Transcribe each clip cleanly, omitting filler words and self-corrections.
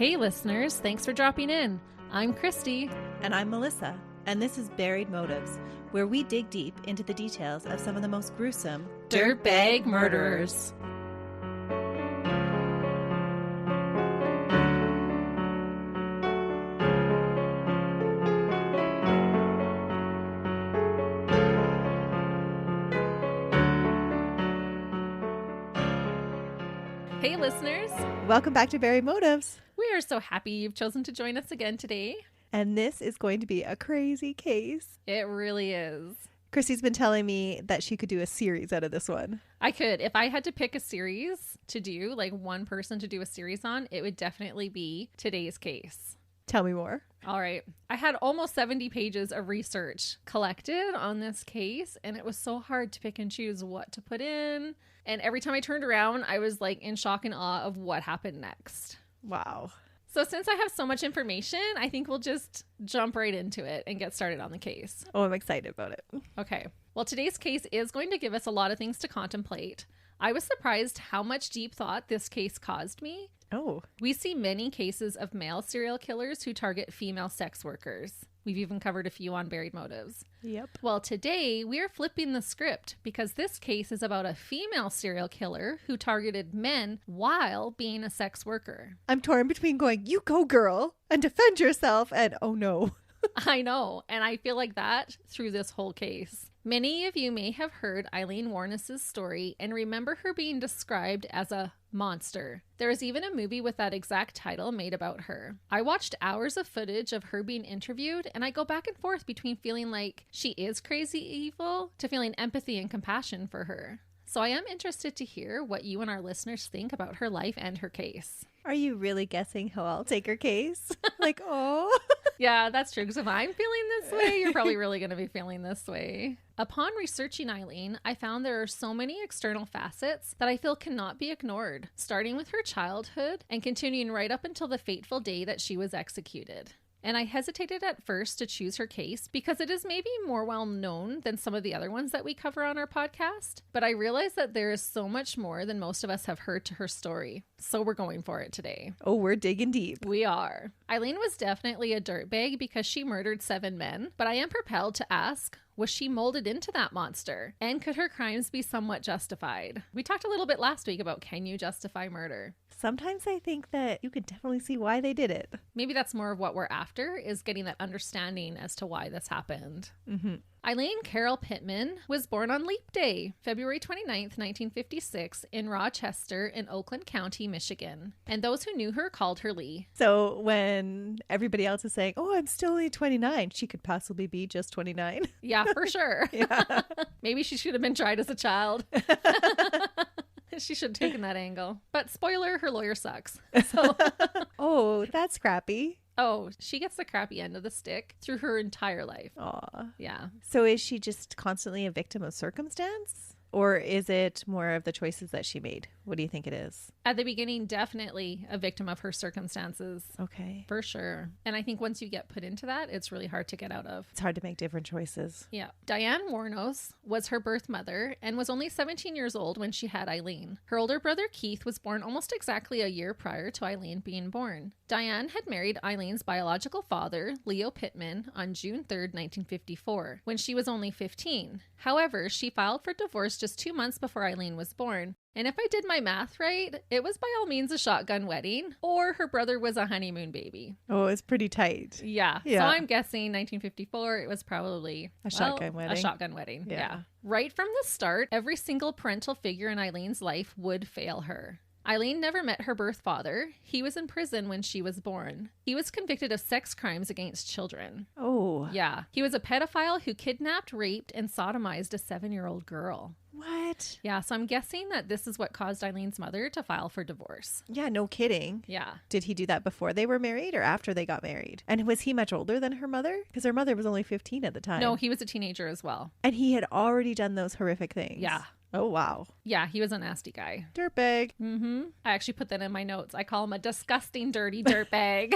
Hey listeners, thanks for dropping in. I'm Christy. And I'm Melissa, and this is Buried Motives, where we dig deep into the details of some of the most gruesome Dirtbag murderers. Hey listeners. Welcome back to Buried Motives. We are so happy you've chosen to join us again today. And this is going to be a crazy case. It really is. Christy's been telling me that she could do a series out of this one. I could. If I had to pick a series to do, like one person to do a series on, it would definitely be today's case. Tell me more. All right. I had almost 70 pages of research collected on this case, and it was so hard to pick and choose what to put in. And every time I turned around, I was like in shock and awe of what happened next. Wow. So since I have so much information, I think we'll just jump right into it and get started on the case. Oh, I'm excited about it. Okay. Well, today's case is going to give us a lot of things to contemplate. I was surprised how much deep thought this case caused me. Oh. We see many cases of male serial killers who target female sex workers. We've even covered a few on Buried Motives. Yep. Well, today we are flipping the script because this case is about a female serial killer who targeted men while being a sex worker. I'm torn between going, you go girl, and defend yourself, and oh no. I know, and I feel like that through this whole case. Many of you may have heard Aileen Wuornos' story and remember her being described as a monster. There is even a movie with that exact title made about her. I watched hours of footage of her being interviewed, and I go back and forth between feeling like she is crazy evil to feeling empathy and compassion for her. So I am interested to hear what you and our listeners think about her life and her case. Are you really guessing how I'll take her case? Like, oh. Yeah, that's true. Because if I'm feeling this way, you're probably really going to be feeling this way. Upon researching Aileen, I found there are so many external facets that I feel cannot be ignored, starting with her childhood and continuing right up until the fateful day that she was executed. And I hesitated at first to choose her case because it is maybe more well known than some of the other ones that we cover on our podcast. But I realized that there is so much more than most of us have heard to her story. So we're going for it today. Oh, we're digging deep. We are. Aileen was definitely a dirtbag because she murdered 7 men. But I am propelled to ask, was she molded into that monster? And could her crimes be somewhat justified? We talked a little bit last week about can you justify murder? Sometimes I think that you could definitely see why they did it. Maybe that's more of what we're after, is getting that understanding as to why this happened. Mm-hmm. Aileen Carol Pittman was born on Leap Day, February 29th, 1956, in Rochester in Oakland County, Michigan. And those who knew her called her Lee. So when everybody else is saying, oh, I'm still only 29, she could possibly be just 29. Yeah, for sure. Yeah. Maybe she should have been tried as a child. She should have taken that angle. But spoiler, her lawyer sucks. So Oh, that's crappy. Oh, she gets the crappy end of the stick through her entire life. Aw. Yeah. So is she just constantly a victim of circumstance? Or is it more of the choices that she made? What do you think it is? At the beginning, definitely a victim of her circumstances. Okay. For sure. And I think once you get put into that, it's really hard to get out of. It's hard to make different choices. Yeah. Diane Wuornos was her birth mother and was only 17 years old when she had Aileen. Her older brother Keith was born almost exactly a year prior to Aileen being born. Diane had married Eileen's biological father, Leo Pittman, on June 3rd, 1954, when she was only 15. However, she filed for divorce just 2 months before Aileen was born. And if I did my math right, it was by all means a shotgun wedding, or her brother was a honeymoon baby. Oh, it's pretty tight. Yeah. So I'm guessing 1954, it was probably a shotgun wedding. A shotgun wedding. Yeah. Yeah. Right from the start, every single parental figure in Eileen's life would fail her. Aileen never met her birth father. He was in prison when she was born. He was convicted of sex crimes against children. Oh. Yeah. He was a pedophile who kidnapped, raped, and sodomized a 7-year-old girl. What? Yeah, so I'm guessing that this is what caused Eileen's mother to file for divorce. Yeah, no kidding. Yeah. Did he do that before they were married or after they got married? And was he much older than her mother? Because her mother was only 15 at the time. No, he was a teenager as well. And he had already done those horrific things. Yeah. Oh, wow. Yeah, he was a nasty guy. Dirtbag. Mm-hmm. I actually put that in my notes. I call him a disgusting, dirty dirtbag.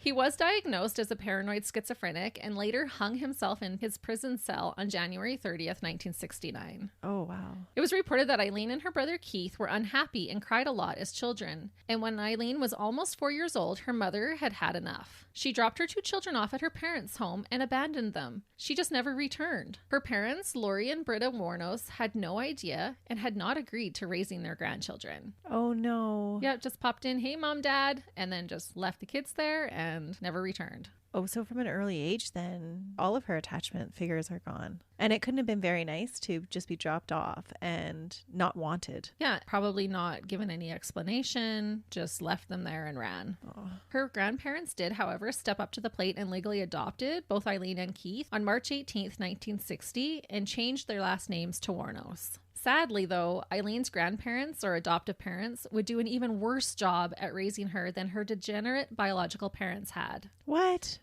He was diagnosed as a paranoid schizophrenic and later hung himself in his prison cell on January 30th, 1969. Oh, wow. It was reported that Aileen and her brother Keith were unhappy and cried a lot as children. And when Aileen was almost 4 years old, her mother had had enough. She dropped her 2 children off at her parents' home and abandoned them. She just never returned. Her parents, Lori and Britta Wuornos, had no idea and had not agreed to raising their grandchildren. Oh, no. Yeah, just popped in, hey, mom, dad, and then just left the kids there and never returned. Oh, so from an early age, then all of her attachment figures are gone. And it couldn't have been very nice to just be dropped off and not wanted. Yeah, probably not given any explanation, just left them there and ran. Oh. Her grandparents did, however, step up to the plate and legally adopted both Aileen and Keith on March 18th, 1960, and changed their last names to Wuornos. Sadly, though, Eileen's grandparents or adoptive parents would do an even worse job at raising her than her degenerate biological parents had. What?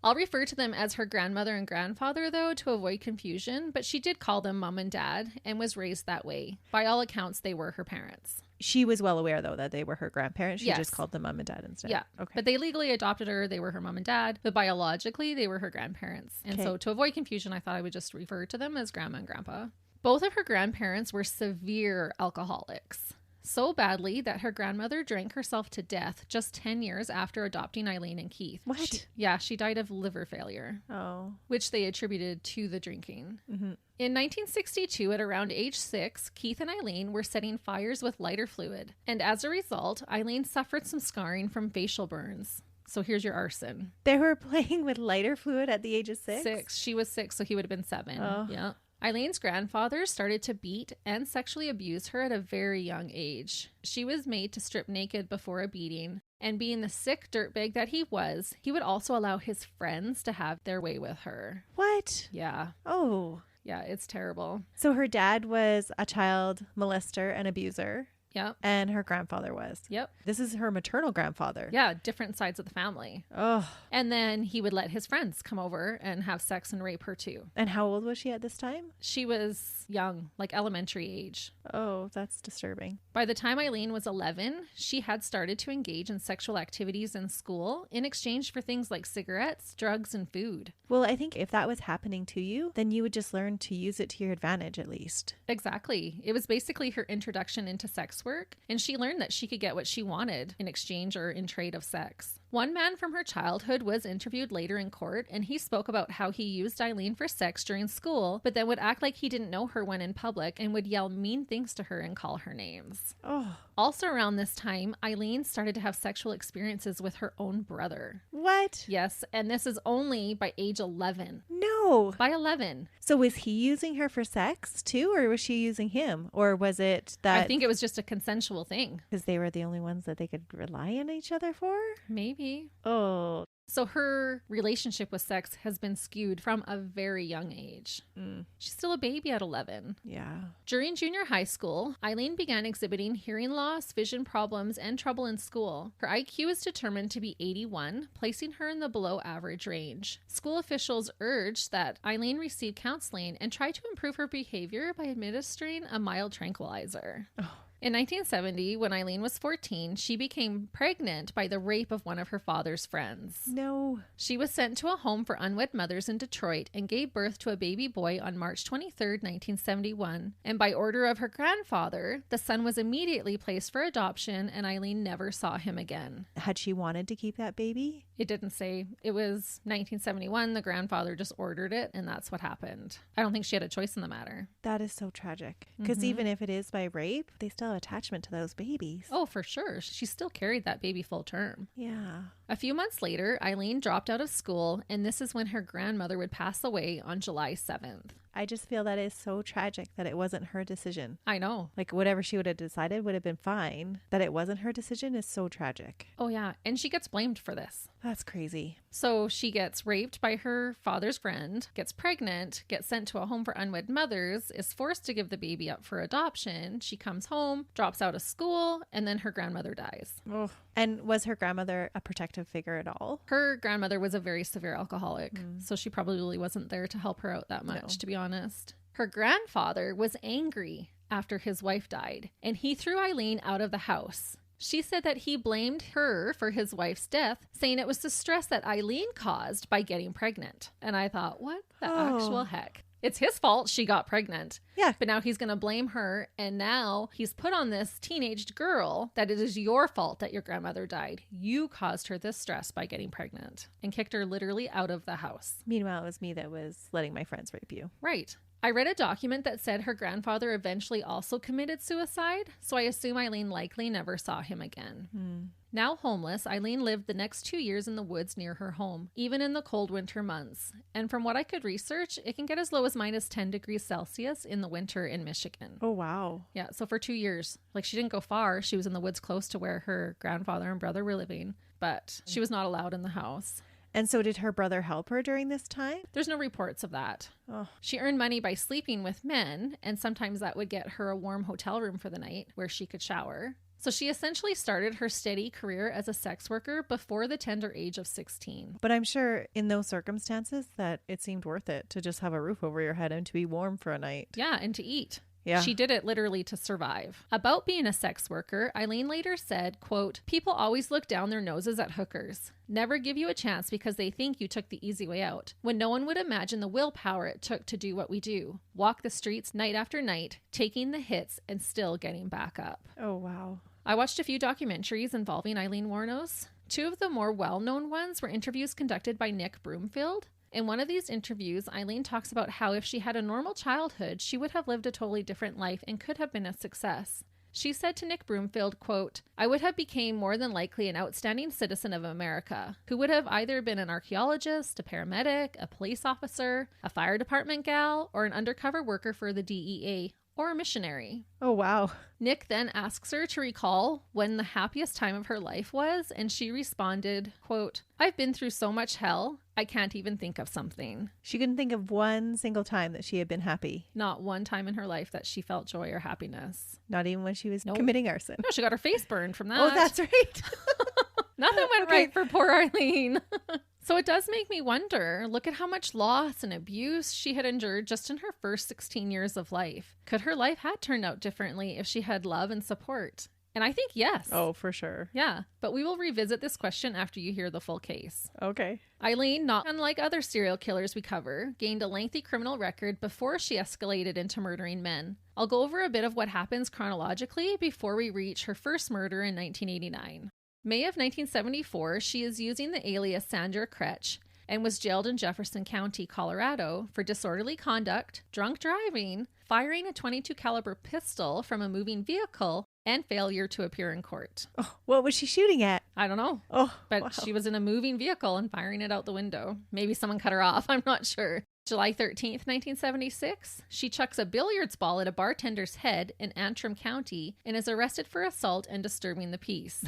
I'll refer to them as her grandmother and grandfather, though, to avoid confusion, but she did call them mom and dad and was raised that way. By all accounts, they were her parents. She was well aware, though, that they were her grandparents. She Yes. just called them mom and dad instead. Yeah. Okay. But they legally adopted her. They were her mom and dad. But biologically, they were her grandparents. And Okay. so to avoid confusion, I thought I would just refer to them as grandma and grandpa. Both of her grandparents were severe alcoholics. So badly that her grandmother drank herself to death just 10 years after adopting Aileen and Keith. What? She died of liver failure, Oh. which they attributed to the drinking. Mm-hmm. In 1962, at around age 6, Keith and Aileen were setting fires with lighter fluid. And as a result, Aileen suffered some scarring from facial burns. So here's your arson. They were playing with lighter fluid at the age of 6? 6. She was 6, so he would have been 7. Oh. Yeah. Eileen's grandfather started to beat and sexually abuse her at a very young age. She was made to strip naked before a beating, and being the sick dirtbag that he was, he would also allow his friends to have their way with her. What? Yeah. Oh. Yeah, it's terrible. So her dad was a child molester and abuser, Yep. and her grandfather was. Yep. This is her maternal grandfather. Yeah, different sides of the family. Oh. And then he would let his friends come over and have sex and rape her too. And how old was she at this time? She was young, like elementary age. Oh, that's disturbing. By the time Aileen was 11, she had started to engage in sexual activities in school in exchange for things like cigarettes, drugs, and food. Well, I think if that was happening to you, then you would just learn to use it to your advantage at least. Exactly. It was basically her introduction into sex work, and she learned that she could get what she wanted in exchange or in trade of sex. One man from her childhood was interviewed later in court, and he spoke about how he used Aileen for sex during school, but then would act like he didn't know her when in public and would yell mean things to her and call her names. Oh. Also around this time, Aileen started to have sexual experiences with her own brother. What? Yes, and this is only by age 11. No. By 11. So was he using her for sex too, or was she using him? Or was it that I think it was just a consensual thing. because they were the only ones that they could rely on each other for? Maybe. Oh. So her relationship with sex has been skewed from a very young age. She's still a baby at 11. Yeah. During junior high school, Aileen began exhibiting hearing loss, vision problems, and trouble in school. Her IQ is determined to be 81, placing her in the below average range. School officials urged that Aileen receive counseling and try to improve her behavior by administering a mild tranquilizer. Oh. In 1970, when Aileen was 14, she became pregnant by the rape of one of her father's friends. No. She was sent to a home for unwed mothers in Detroit and gave birth to a baby boy on March 23, 1971. And by order of her grandfather, the son was immediately placed for adoption, and Aileen never saw him again. Had she wanted to keep that baby? It didn't say. It was 1971. The grandfather just ordered it, and that's what happened. I don't think she had a choice in the matter. That is so tragic. Because even if it is by rape, they still have attachment to those babies. Oh, for sure. She still carried that baby full term. Yeah. A few months later, Aileen dropped out of school, and this is when her grandmother would pass away on July 7th. I just feel that is so tragic that it wasn't her decision. I know. Like whatever she would have decided would have been fine. That it wasn't her decision is so tragic. Oh, yeah. And she gets blamed for this. That's crazy. So she gets raped by her father's friend, gets pregnant, gets sent to a home for unwed mothers, is forced to give the baby up for adoption. She comes home, drops out of school, and then her grandmother dies. Oh. And was her grandmother a protective figure at all? Her grandmother was a very severe alcoholic, so she probably wasn't there to help her out that much, to be honest. Her grandfather was angry after his wife died, and he threw Aileen out of the house. She said that he blamed her for his wife's death, saying it was the stress that Aileen caused by getting pregnant. And I thought, what the actual heck? It's his fault she got pregnant. Yeah. But now he's going to blame her. And now he's put on this teenaged girl that it is your fault that your grandmother died. You caused her this stress by getting pregnant and kicked her literally out of the house. Meanwhile, it was me that was letting my friends rape you. Right. I read a document that said her grandfather eventually also committed suicide, so I assume Aileen likely never saw him again. Now homeless, Aileen lived the next 2 years in the woods near her home, even in the cold winter months. And from what I could research, it can get as low as minus 10 degrees Celsius in the winter in Michigan. Oh, wow. Yeah, so for 2 years. Like, she didn't go far. She was in the woods close to where her grandfather and brother were living, but she was not allowed in the house. And so did her brother help her during this time? There's no reports of that. Oh. She earned money by sleeping with men, and sometimes that would get her a warm hotel room for the night where she could shower. So she essentially started her steady career as a sex worker before the tender age of 16. But I'm sure in those circumstances that it seemed worth it to just have a roof over your head and to be warm for a night. Yeah, and to eat. Yeah. She did it literally to survive. About being a sex worker, Aileen later said, quote, "People always look down their noses at hookers. Never give you a chance because they think you took the easy way out. When no one would imagine the willpower it took to do what we do. Walk the streets night after night, taking the hits and still getting back up." Oh, wow. I watched a few documentaries involving Aileen Wuornos. Two of the more well-known ones were interviews conducted by Nick Broomfield. In one of these interviews, Aileen talks about how if she had a normal childhood, she would have lived a totally different life and could have been a success. She said to Nick Broomfield, quote, "I would have become more than likely an outstanding citizen of America, who would have either been an archaeologist, a paramedic, a police officer, a fire department gal, or an undercover worker for the DEA, or a missionary." Oh, wow. Nick then asks her to recall when the happiest time of her life was, and she responded, quote, "I've been through so much hell, I can't even think of something." She couldn't think of one single time that she had been happy. Not one time in her life that she felt joy or happiness. Not even when she was Nope. committing arson. No, she got her face burned from that. Oh, that's right. Nothing went Okay. right for poor Aileen. So it does make me wonder, look at how much loss and abuse she had endured just in her first 16 years of life. Could her life have turned out differently if she had love and support? And I think yes. Oh, for sure. Yeah, but we will revisit this question after you hear the full case. Okay. Aileen, not unlike other serial killers we cover, gained a lengthy criminal record before she escalated into murdering men. I'll go over a bit of what happens chronologically before we reach her first murder in 1989. May of 1974, she is using the alias Sandra Kretsch and was jailed in Jefferson County, Colorado for disorderly conduct, drunk driving, firing a .22 caliber pistol from a moving vehicle, and failure to appear in court. Oh, what was she shooting at? I don't know. Oh, But wow. she was in a moving vehicle and firing it out the window. Maybe someone cut her off. I'm not sure. July 13th, 1976, she chucks a billiards ball at a bartender's head in Antrim County and is arrested for assault and disturbing the peace.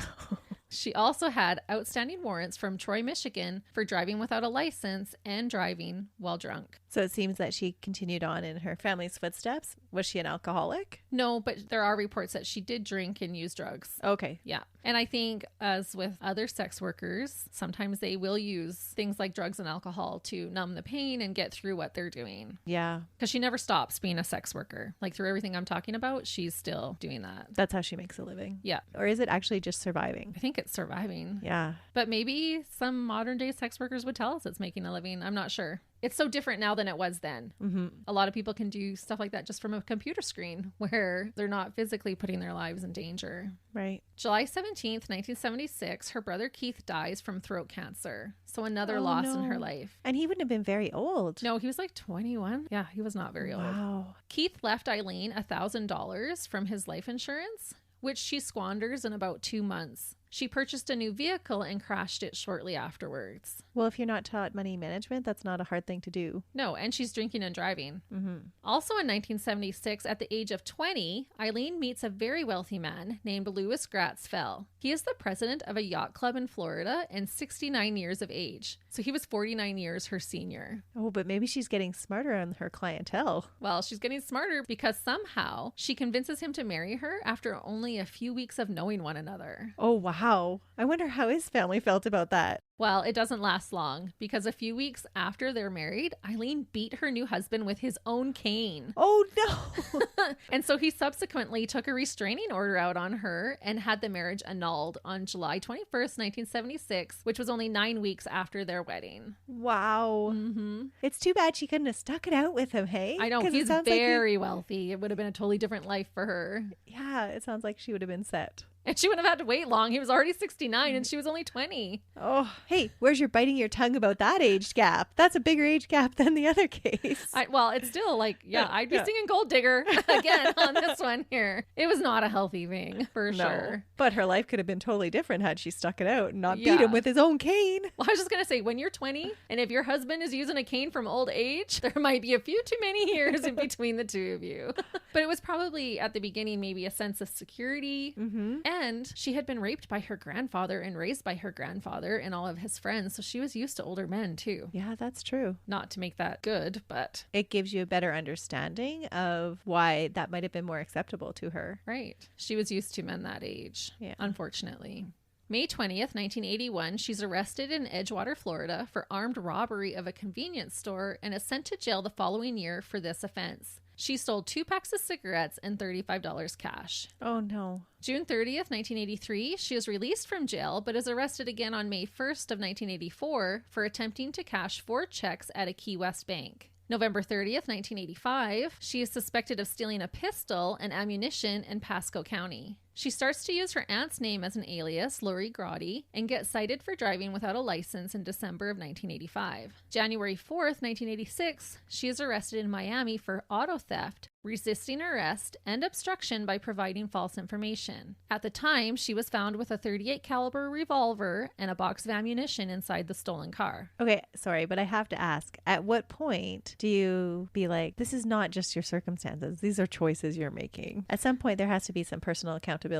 She also had outstanding warrants from Troy, Michigan for driving without a license and driving while drunk. So it seems that she continued on in her family's footsteps. Was she an alcoholic? No, but there are reports that she did drink and use drugs. Okay. Yeah. And I think, as with other sex workers, sometimes they will use things like drugs and alcohol to numb the pain and get through what they're doing. Yeah. Because she never stops being a sex worker. Like, through everything I'm talking about, she's still doing that. That's how she makes a living. Yeah. Or is it actually just surviving? I think it's surviving. Yeah. But maybe some modern day sex workers would tell us it's making a living. I'm not sure. It's so different now than it was then. Mm-hmm. A lot of people can do stuff like that just from a computer screen where they're not physically putting their lives in danger. Right. July 17th, 1976, her brother Keith dies from throat cancer. So another Oh, loss in no. her life. And he wouldn't have been very old. No, he was like 21. Yeah, he was not very old. Wow. Keith left Aileen $1,000 from his life insurance, which she squanders in about 2 months. She purchased a new vehicle and crashed it shortly afterwards. Well, if you're not taught money management, that's not a hard thing to do. No, and she's drinking and driving. Mm-hmm. Also in 1976, at the age of 20, Aileen meets a very wealthy man named Louis Gratz Fell. He is the president of a yacht club in Florida and 69 years of age. So he was 49 years her senior. Oh, but maybe she's getting smarter on her clientele. Well, she's getting smarter because somehow she convinces him to marry her after only a few weeks of knowing one another. Oh, wow. Wow. I wonder how his family felt about that. Well, it doesn't last long because a few weeks after they're married, Aileen beat her new husband with his own cane. Oh, no. And so he subsequently took a restraining order out on her and had the marriage annulled on July 21st, 1976, which was only 9 weeks after their wedding. Wow. Mm-hmm. It's too bad she couldn't have stuck it out with him, hey? I know, 'Cause it he's sounds like very wealthy. It would have been a totally different life for her. Yeah, it sounds like she would have been set. And she wouldn't have had to wait long. He was already 69 and she was only 20. Oh, hey, where's your biting your tongue about that age gap? That's a bigger age gap than the other case. Well, it's still like, yeah, I'd be singing Gold Digger again on this one here. It was not a healthy thing, for sure. But her life could have been totally different had she stuck it out and not Yeah. beat him with his own cane. Well, I was just going to say, when you're 20 and if your husband is using a cane from old age, there might be a few too many years in between the two of you. But it was probably at the beginning maybe a sense of security. Mm-hmm. And she had been raped by her grandfather and raised by her grandfather and all of his friends. So she was used to older men too. Yeah, that's true. Not to make that good, but It gives you a better understanding of why that might have been more acceptable to her. right. She was used to men that age, Yeah. unfortunately. May 20th, 1981, she's arrested in Edgewater, Florida for armed robbery of a convenience store and is sent to jail the following year for this offense. She stole 2 packs of cigarettes and $35 cash. Oh, no. June 30th, 1983, she is released from jail but is arrested again on May 1st of 1984 for attempting to cash 4 checks at a Key West bank. November 30th, 1985, she is suspected of stealing a pistol and ammunition in Pasco County. She starts to use her aunt's name as an alias, Lori Grotti, and gets cited for driving without a license in December of 1985. January 4th, 1986, she is arrested in Miami for auto theft, resisting arrest, and obstruction by providing false information. At the time, she was found with a .38 caliber revolver and a box of ammunition inside the stolen car. Okay, sorry, but I have to ask, at what point do you be like, this is not just your circumstances, these are choices you're making? At some point, there has to be some personal accountability.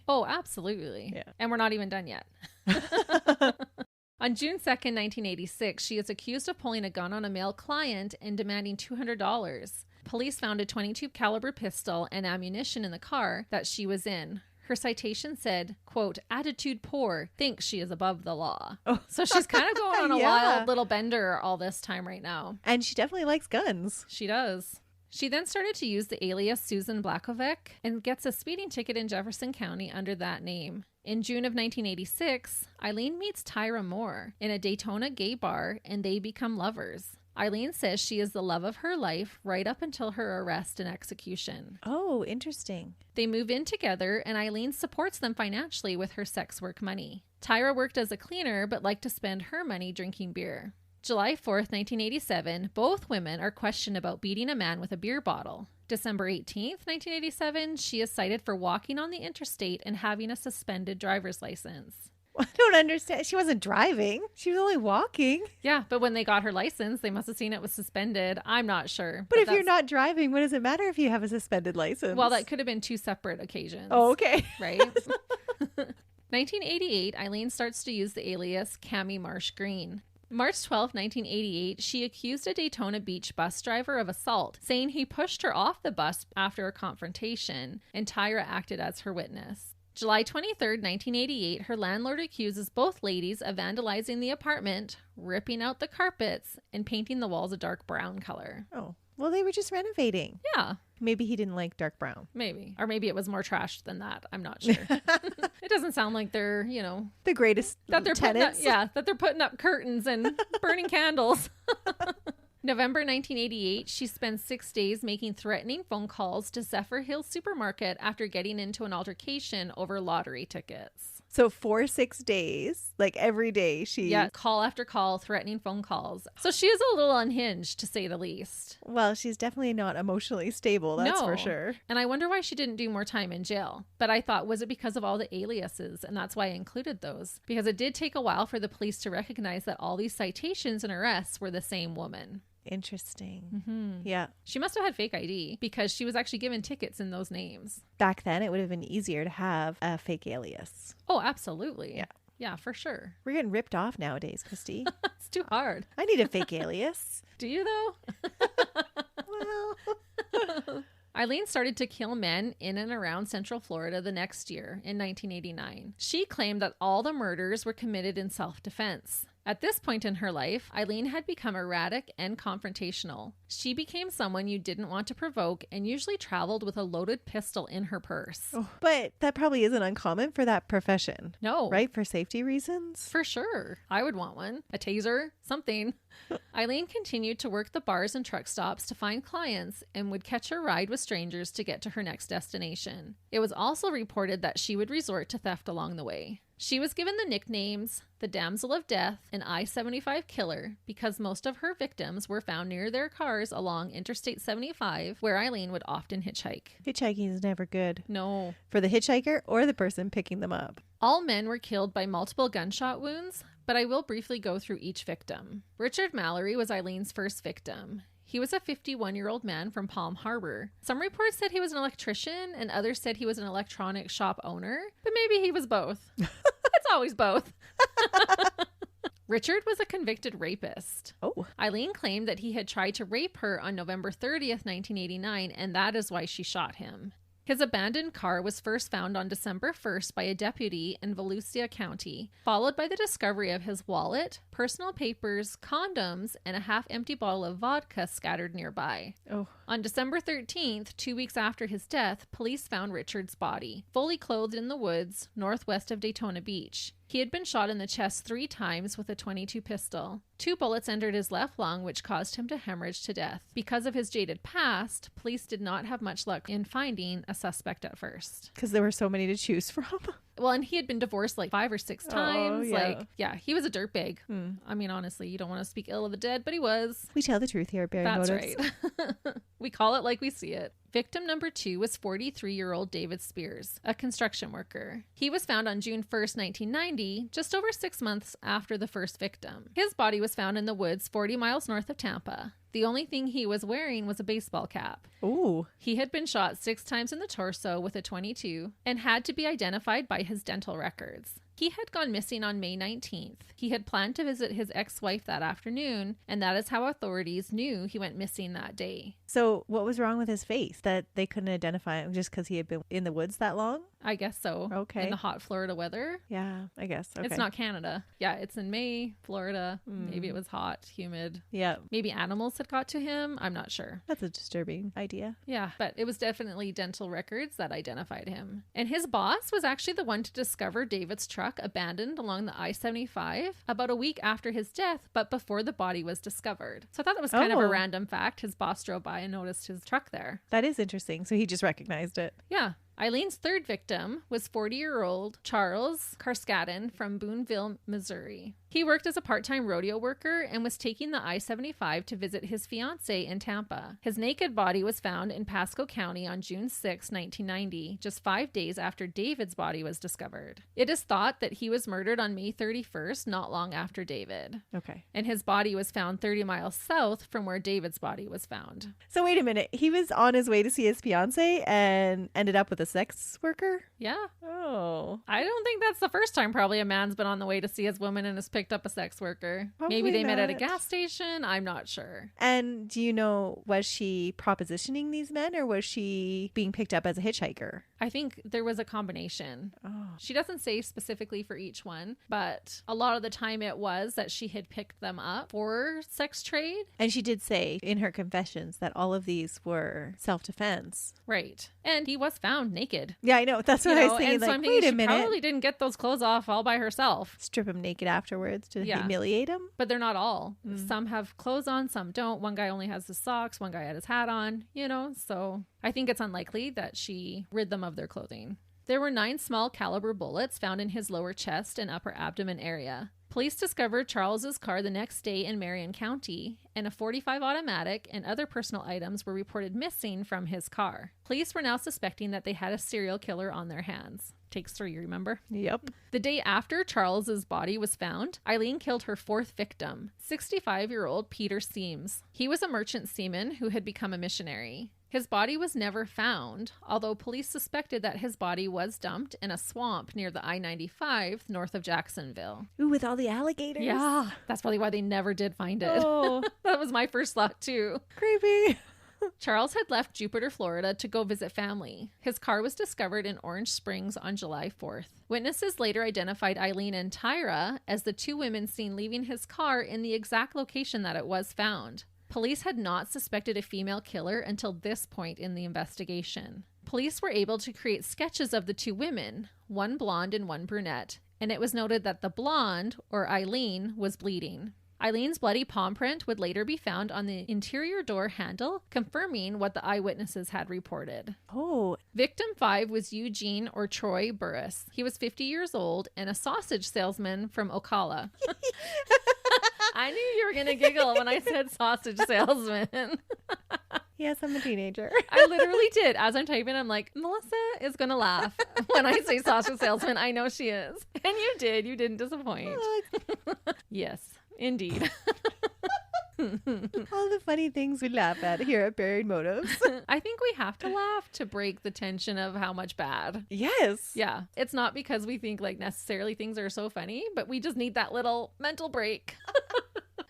Oh, absolutely. Yeah. And we're not even done yet. On June 2nd, 1986, she is accused of pulling a gun on a male client and demanding $200. Police found a .22 caliber pistol and ammunition in the car that she was in. Her citation said, quote, attitude poor, thinks she is above the law. Oh. So she's kind of going on a Yeah. wild little bender all this time right now. And she definitely likes guns. She does. She then started to use the alias Susan Blackovec and gets a speeding ticket in Jefferson County under that name. In June of 1986, Aileen meets Tyra Moore in a Daytona gay bar and they become lovers. Aileen says she is the love of her life right up until her arrest and execution. Oh, interesting. They move in together and Aileen supports them financially with her sex work money. Tyra worked as a cleaner but liked to spend her money drinking beer. July 4th, 1987, both women are questioned about beating a man with a beer bottle. December 18th, 1987, she is cited for walking on the interstate and having a suspended driver's license. I don't understand. She wasn't driving. She was only walking. Yeah, but when they got her license, they must have seen it was suspended. I'm not sure. But if you're not driving, what does it matter if you have a suspended license? Well, that could have been 2 separate occasions. Oh, okay. Right? 1988, Aileen starts to use the alias Cammie Marsh Green. March 12, 1988, she accused a Daytona Beach bus driver of assault, saying he pushed her off the bus after a confrontation, and Tyra acted as her witness. July 23, 1988, her landlord accuses both ladies of vandalizing the apartment, ripping out the carpets, and painting the walls a dark brown color. Oh, well, they were just renovating. Yeah. Maybe he didn't like dark brown. Maybe. Or maybe it was more trash than that. I'm not sure. It doesn't sound like they're, the greatest that they're tenants. that they're putting up curtains and burning candles. November 1988, she spends 6 days making threatening phone calls to Zephyr Hills Supermarket after getting into an altercation over lottery tickets. So 6 days, like every day Yeah, call after call, threatening phone calls. So she is a little unhinged, to say the least. Well, she's definitely not emotionally stable, that's for No. sure. And I wonder why she didn't do more time in jail. But I thought, was it because of all the aliases? And that's why I included those. Because it did take a while for the police to recognize that all these citations and arrests were the same woman. Interesting. Mm-hmm. Yeah. She must have had fake ID because she was actually given tickets in those names. Back then, it would have been easier to have a fake alias. Oh, absolutely. Yeah. Yeah, for sure. We're getting ripped off nowadays, Christy. It's too hard. I need a fake alias. Do you, though? Well, Aileen started to kill men in and around Central Florida the next year, in 1989. She claimed that all the murders were committed in self-defense. At this point in her life, Aileen had become erratic and confrontational. She became someone you didn't want to provoke and usually traveled with a loaded pistol in her purse. Oh, but that probably isn't uncommon for that profession. No. Right? For safety reasons? For sure. I would want one. A taser, something. Aileen continued to work the bars and truck stops to find clients and would catch a ride with strangers to get to her next destination. It was also reported that she would resort to theft along the way. She was given the nicknames the Damsel of Death and I-75 Killer because most of her victims were found near their cars along Interstate 75, where Aileen would often hitchhike. Hitchhiking is never good. No. For the hitchhiker or the person picking them up. All men were killed by multiple gunshot wounds, but I will briefly go through each victim. Richard Mallory was Aileen's first victim. He was a 51-year-old man from Palm Harbor. Some reports said he was an electrician and others said he was an electronics shop owner, but maybe he was both. It's always both. Richard was a convicted rapist. Oh. Aileen claimed that he had tried to rape her on November 30th, 1989, and that is why she shot him. His abandoned car was first found on December 1st by a deputy in Volusia County, followed by the discovery of his wallet, personal papers, condoms, and a half-empty bottle of vodka scattered nearby. Oh. On December 13th, 2 weeks after his death, police found Richard's body, fully clothed in the woods northwest of Daytona Beach. He had been shot in the chest 3 times with a .22 pistol. 2 bullets entered his left lung, which caused him to hemorrhage to death. Because of his jaded past, police did not have much luck in finding a suspect at first. Because there were so many to choose from. Well, and he had been divorced like 5 or 6 times. Oh, yeah. He was a dirtbag. I mean, honestly, you don't want to speak ill of the dead, but he was. We tell the truth here, Barry That's Motives. right. We call it like we see it. Victim number 2 was 43-year-old David Spears, a construction worker. He was found on June 1st, 1990, just over 6 months after the first victim. His body was found in the woods 40 miles north of Tampa. The only thing he was wearing was a baseball cap. Ooh. He had been shot 6 times in the torso with a .22 and had to be identified by his dental records. He had gone missing on May 19th. He had planned to visit his ex-wife that afternoon, and that is how authorities knew he went missing that day. So what was wrong with his face that they couldn't identify him just because he had been in the woods that long? I guess so. Okay. In the hot Florida weather. Yeah, I guess. Okay. It's not Canada. Yeah, it's in May, Florida. Maybe it was hot, humid. Yeah. Maybe animals had got to him. I'm not sure. That's a disturbing idea. Yeah, but it was definitely dental records that identified him. And his boss was actually the one to discover David's truck abandoned along the I-75 about a week after his death, but before the body was discovered. So I thought that was kind of a random fact. His boss drove by and noticed his truck there. That is interesting. So he just recognized it. Yeah. Aileen's third victim was 40-year-old Charles Carskadden from Boonville, Missouri. He worked as a part-time rodeo worker and was taking the I-75 to visit his fiancée in Tampa. His naked body was found in Pasco County on June 6, 1990, just 5 days after David's body was discovered. It is thought that he was murdered on May 31st, not long after David. Okay. And his body was found 30 miles south from where David's body was found. So wait a minute. He was on his way to see his fiance and ended up with a sex worker? Yeah. Oh. I don't think that's the first time probably a man's been on the way to see his woman and has picked up a sex worker. Probably Maybe they met at a not. gas station. I'm not sure. And do you know, was she propositioning these men or was she being picked up as a hitchhiker? I think there was a combination. Oh. She doesn't say specifically for each one, but a lot of the time it was that she had picked them up for sex trade. And she did say in her confessions that all of these were self-defense. Right. And he was found naked. Yeah, I know. That's what I was thinking. And so Like, I'm wait thinking a she minute. probably didn't get those clothes off all by herself. Strip him naked afterwards to Yeah. humiliate him? But they're not all. Some have clothes on, some don't. One guy only has his socks, one guy had his hat on, so I think it's unlikely that she rid them of their clothing. There were 9 small caliber bullets found in his lower chest and upper abdomen area. Police discovered Charles's car the next day in Marion County, and a .45 automatic and other personal items were reported missing from his car. Police were now suspecting that they had a serial killer on their hands. Takes 3, remember? Yep. The day after Charles's body was found, Aileen killed her 4th victim, 65-year-old Peter Seams. He was a merchant seaman who had become a missionary. His body was never found, although police suspected that his body was dumped in a swamp near the I-95 north of Jacksonville. Ooh, with all the alligators? Yeah, that's probably why they never did find it. Oh, That was my first thought too. creepy. Charles had left Jupiter, Florida to go visit family. His car was discovered in Orange Springs on July 4th. Witnesses later identified Aileen and Tyra as the two women seen leaving his car in the exact location that it was found. Police had not suspected a female killer until this point in the investigation. Police were able to create sketches of the two women, one blonde and one brunette, and it was noted that the blonde, or Aileen, was bleeding. Eileen's bloody palm print would later be found on the interior door handle, confirming what the eyewitnesses had reported. Oh. Victim 5 was Eugene or Troy Burris. He was 50 years old and a sausage salesman from Ocala. I knew you were going to giggle when I said sausage salesman. Yes, I'm a teenager. I literally did. As I'm typing, I'm like, Melissa is going to laugh when I say sausage salesman. I know she is. And you did. You didn't disappoint. Yes, indeed. All the funny things we laugh at here at Buried Motives. I think we have to laugh to break the tension of how much bad. Yes. Yeah. It's not because we think like necessarily things are so funny, but we just need that little mental break.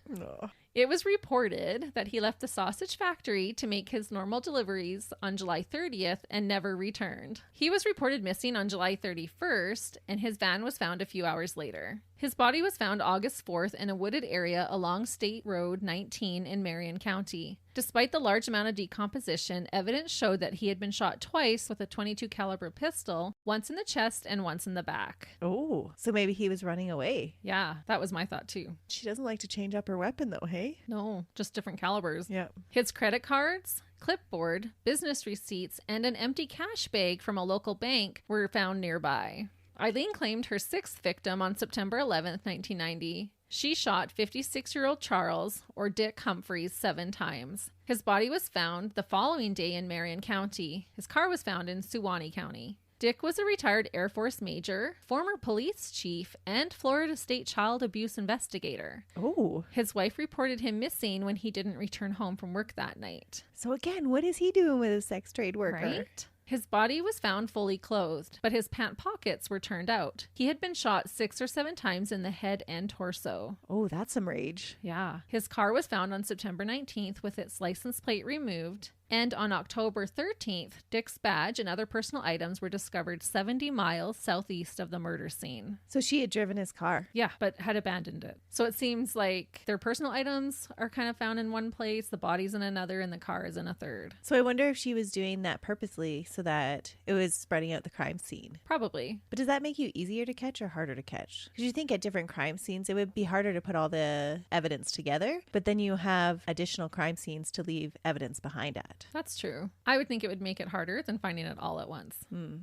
No. It was reported that he left the sausage factory to make his normal deliveries on July 30th and never returned. He was reported missing on July 31st, and his van was found a few hours later. His body was found August 4th in a wooded area along State Road 19 in Marion County. Despite the large amount of decomposition, evidence showed that he had been shot twice with a .22 caliber pistol, once in the chest and once in the back. Oh, so maybe he was running away. Yeah, that was my thought too. She doesn't like to change up her weapon though, hey? No, just different calibers. Yeah. His credit cards, clipboard, business receipts, and an empty cash bag from a local bank were found nearby. Aileen claimed her sixth victim on September 11th, 1990. She shot 56-year-old Charles, or Dick Humphreys, 7 times. His body was found the following day in Marion County. His car was found in Suwannee County. Dick was a retired Air Force major, former police chief, and Florida State child abuse investigator. Oh. His wife reported him missing when he didn't return home from work that night. So again, what is he doing with a sex trade worker? Right? His body was found fully clothed, but his pant pockets were turned out. He had been shot 6 or 7 times in the head and torso. Oh, that's some rage. Yeah. His car was found on September 19th with its license plate removed. And on October 13th, Dick's badge and other personal items were discovered 70 miles southeast of the murder scene. So she had driven his car. Yeah, but had abandoned it. So it seems like their personal items are kind of found in one place, the body's in another, and the car is in a third. So I wonder if she was doing that purposely so that it was spreading out the crime scene. Probably. But does that make you easier to catch or harder to catch? Because you think at different crime scenes, it would be harder to put all the evidence together, but then you have additional crime scenes to leave evidence behind at. That's true. I would think it would make it harder than finding it all at once.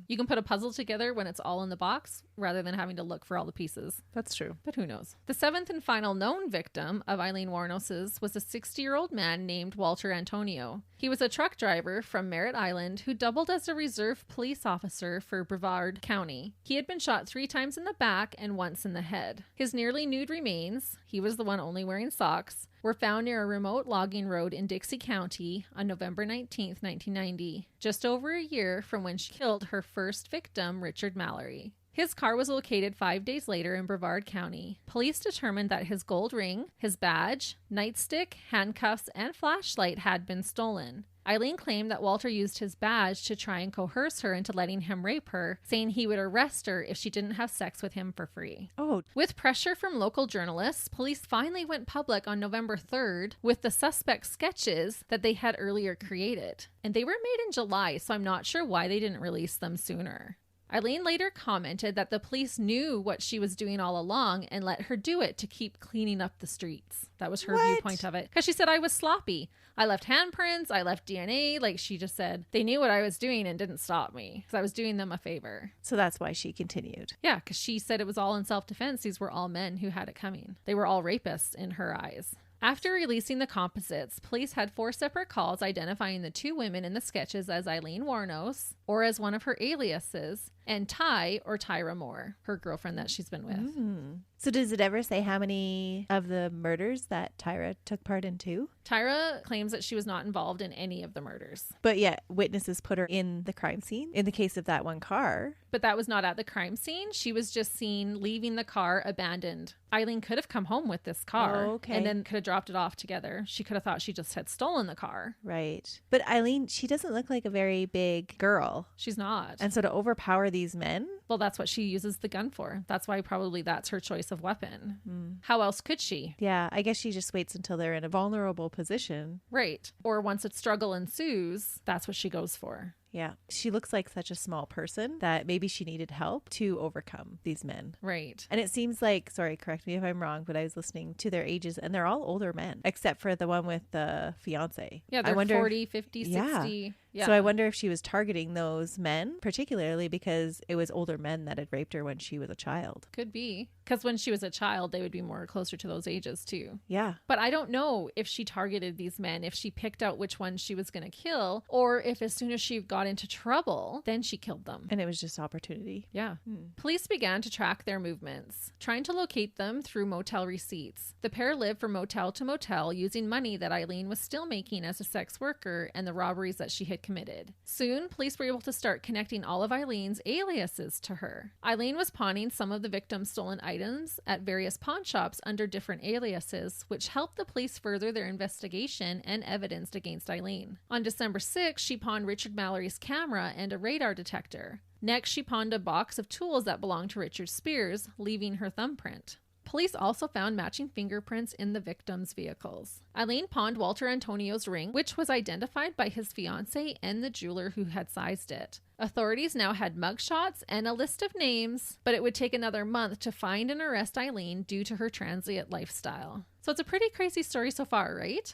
You can put a puzzle together when it's all in the box rather than having to look for all the pieces. That's true. But who knows? The 7th and final known victim of Aileen Wuornos' was a 60-year-old man named Walter Antonio. He was a truck driver from Merritt Island who doubled as a reserve police officer for Brevard County. He had been shot 3 times in the back and once in the head. His nearly nude remains, he was the one only wearing socks, were found near a remote logging road in Dixie County on November 19th, 1990, just over a year from when she killed her first victim, Richard Mallory. His car was located 5 days later in Brevard County. Police determined that his gold ring, his badge, nightstick, handcuffs, and flashlight had been stolen. Aileen claimed that Walter used his badge to try and coerce her into letting him rape her, saying he would arrest her if she didn't have sex with him for free. Oh. With pressure from local journalists, police finally went public on November 3rd with the suspect's sketches that they had earlier created. And they were made in July, so I'm not sure why they didn't release them sooner. Aileen later commented that the police knew what she was doing all along and let her do it to keep cleaning up the streets. That was her viewpoint of it. Because she said, I was sloppy. I left handprints. I left DNA. Like she just said, they knew what I was doing and didn't stop me because I was doing them a favor. So that's why she continued. Yeah, because she said it was all in self-defense. These were all men who had it coming. They were all rapists in her eyes. After releasing the composites, police had 4 separate calls identifying the 2 women in the sketches as Aileen Wuornos, or as one of her aliases, and Ty or Tyra Moore, her girlfriend that she's been with. So does it ever say how many of the murders that Tyra took part in too? Tyra claims that she was not involved in any of the murders. But yet witnesses put her in the crime scene in the case of that one car. But that was not at the crime scene. She was just seen leaving the car abandoned. Aileen could have come home with this car and then could have dropped it off together. She could have thought she just had stolen the car. Right. But Aileen, she doesn't look like a very big girl. She's not. And so to overpower these men? Well, that's what she uses the gun for. That's why probably that's her choice of weapon. How else could she? Yeah, I guess she just waits until they're in a vulnerable position. Right. Or once a struggle ensues, that's what she goes for. Yeah. She looks like such a small person that maybe she needed help to overcome these men. Right. And it seems like, sorry, correct me if I'm wrong, but I was listening to their ages and they're all older men, except for the one with the fiance. Yeah, they're 40, 50, 60. Yeah. So I wonder if she was targeting those men, particularly because it was older men that had raped her when she was a child. Could be. Because when she was a child, they would be more closer to those ages too. Yeah. But I don't know if she targeted these men, if she picked out which ones she was going to kill, or if as soon as she got into trouble, then she killed them. And it was just opportunity. Yeah. Police began to track their movements, trying to locate them through motel receipts. The pair lived from motel to motel using money that Aileen was still making as a sex worker and the robberies that she had committed. Soon, police were able to start connecting all of Aileen's aliases to her. Aileen was pawning some of the victims' stolen items at various pawn shops under different aliases, which helped the police further their investigation and evidence against Aileen. On December 6th, she pawned Richard Mallory's camera and a radar detector. Next, she pawned a box of tools that belonged to Richard Spears, leaving her thumbprint. Police also found matching fingerprints in the victims' vehicles. Aileen pawned Walter Antonio's ring, which was identified by his fiancée and the jeweler who had sized it. Authorities now had mugshots and a list of names, but it would take another month to find and arrest Aileen due to her transient lifestyle. So it's a pretty crazy story so far, right?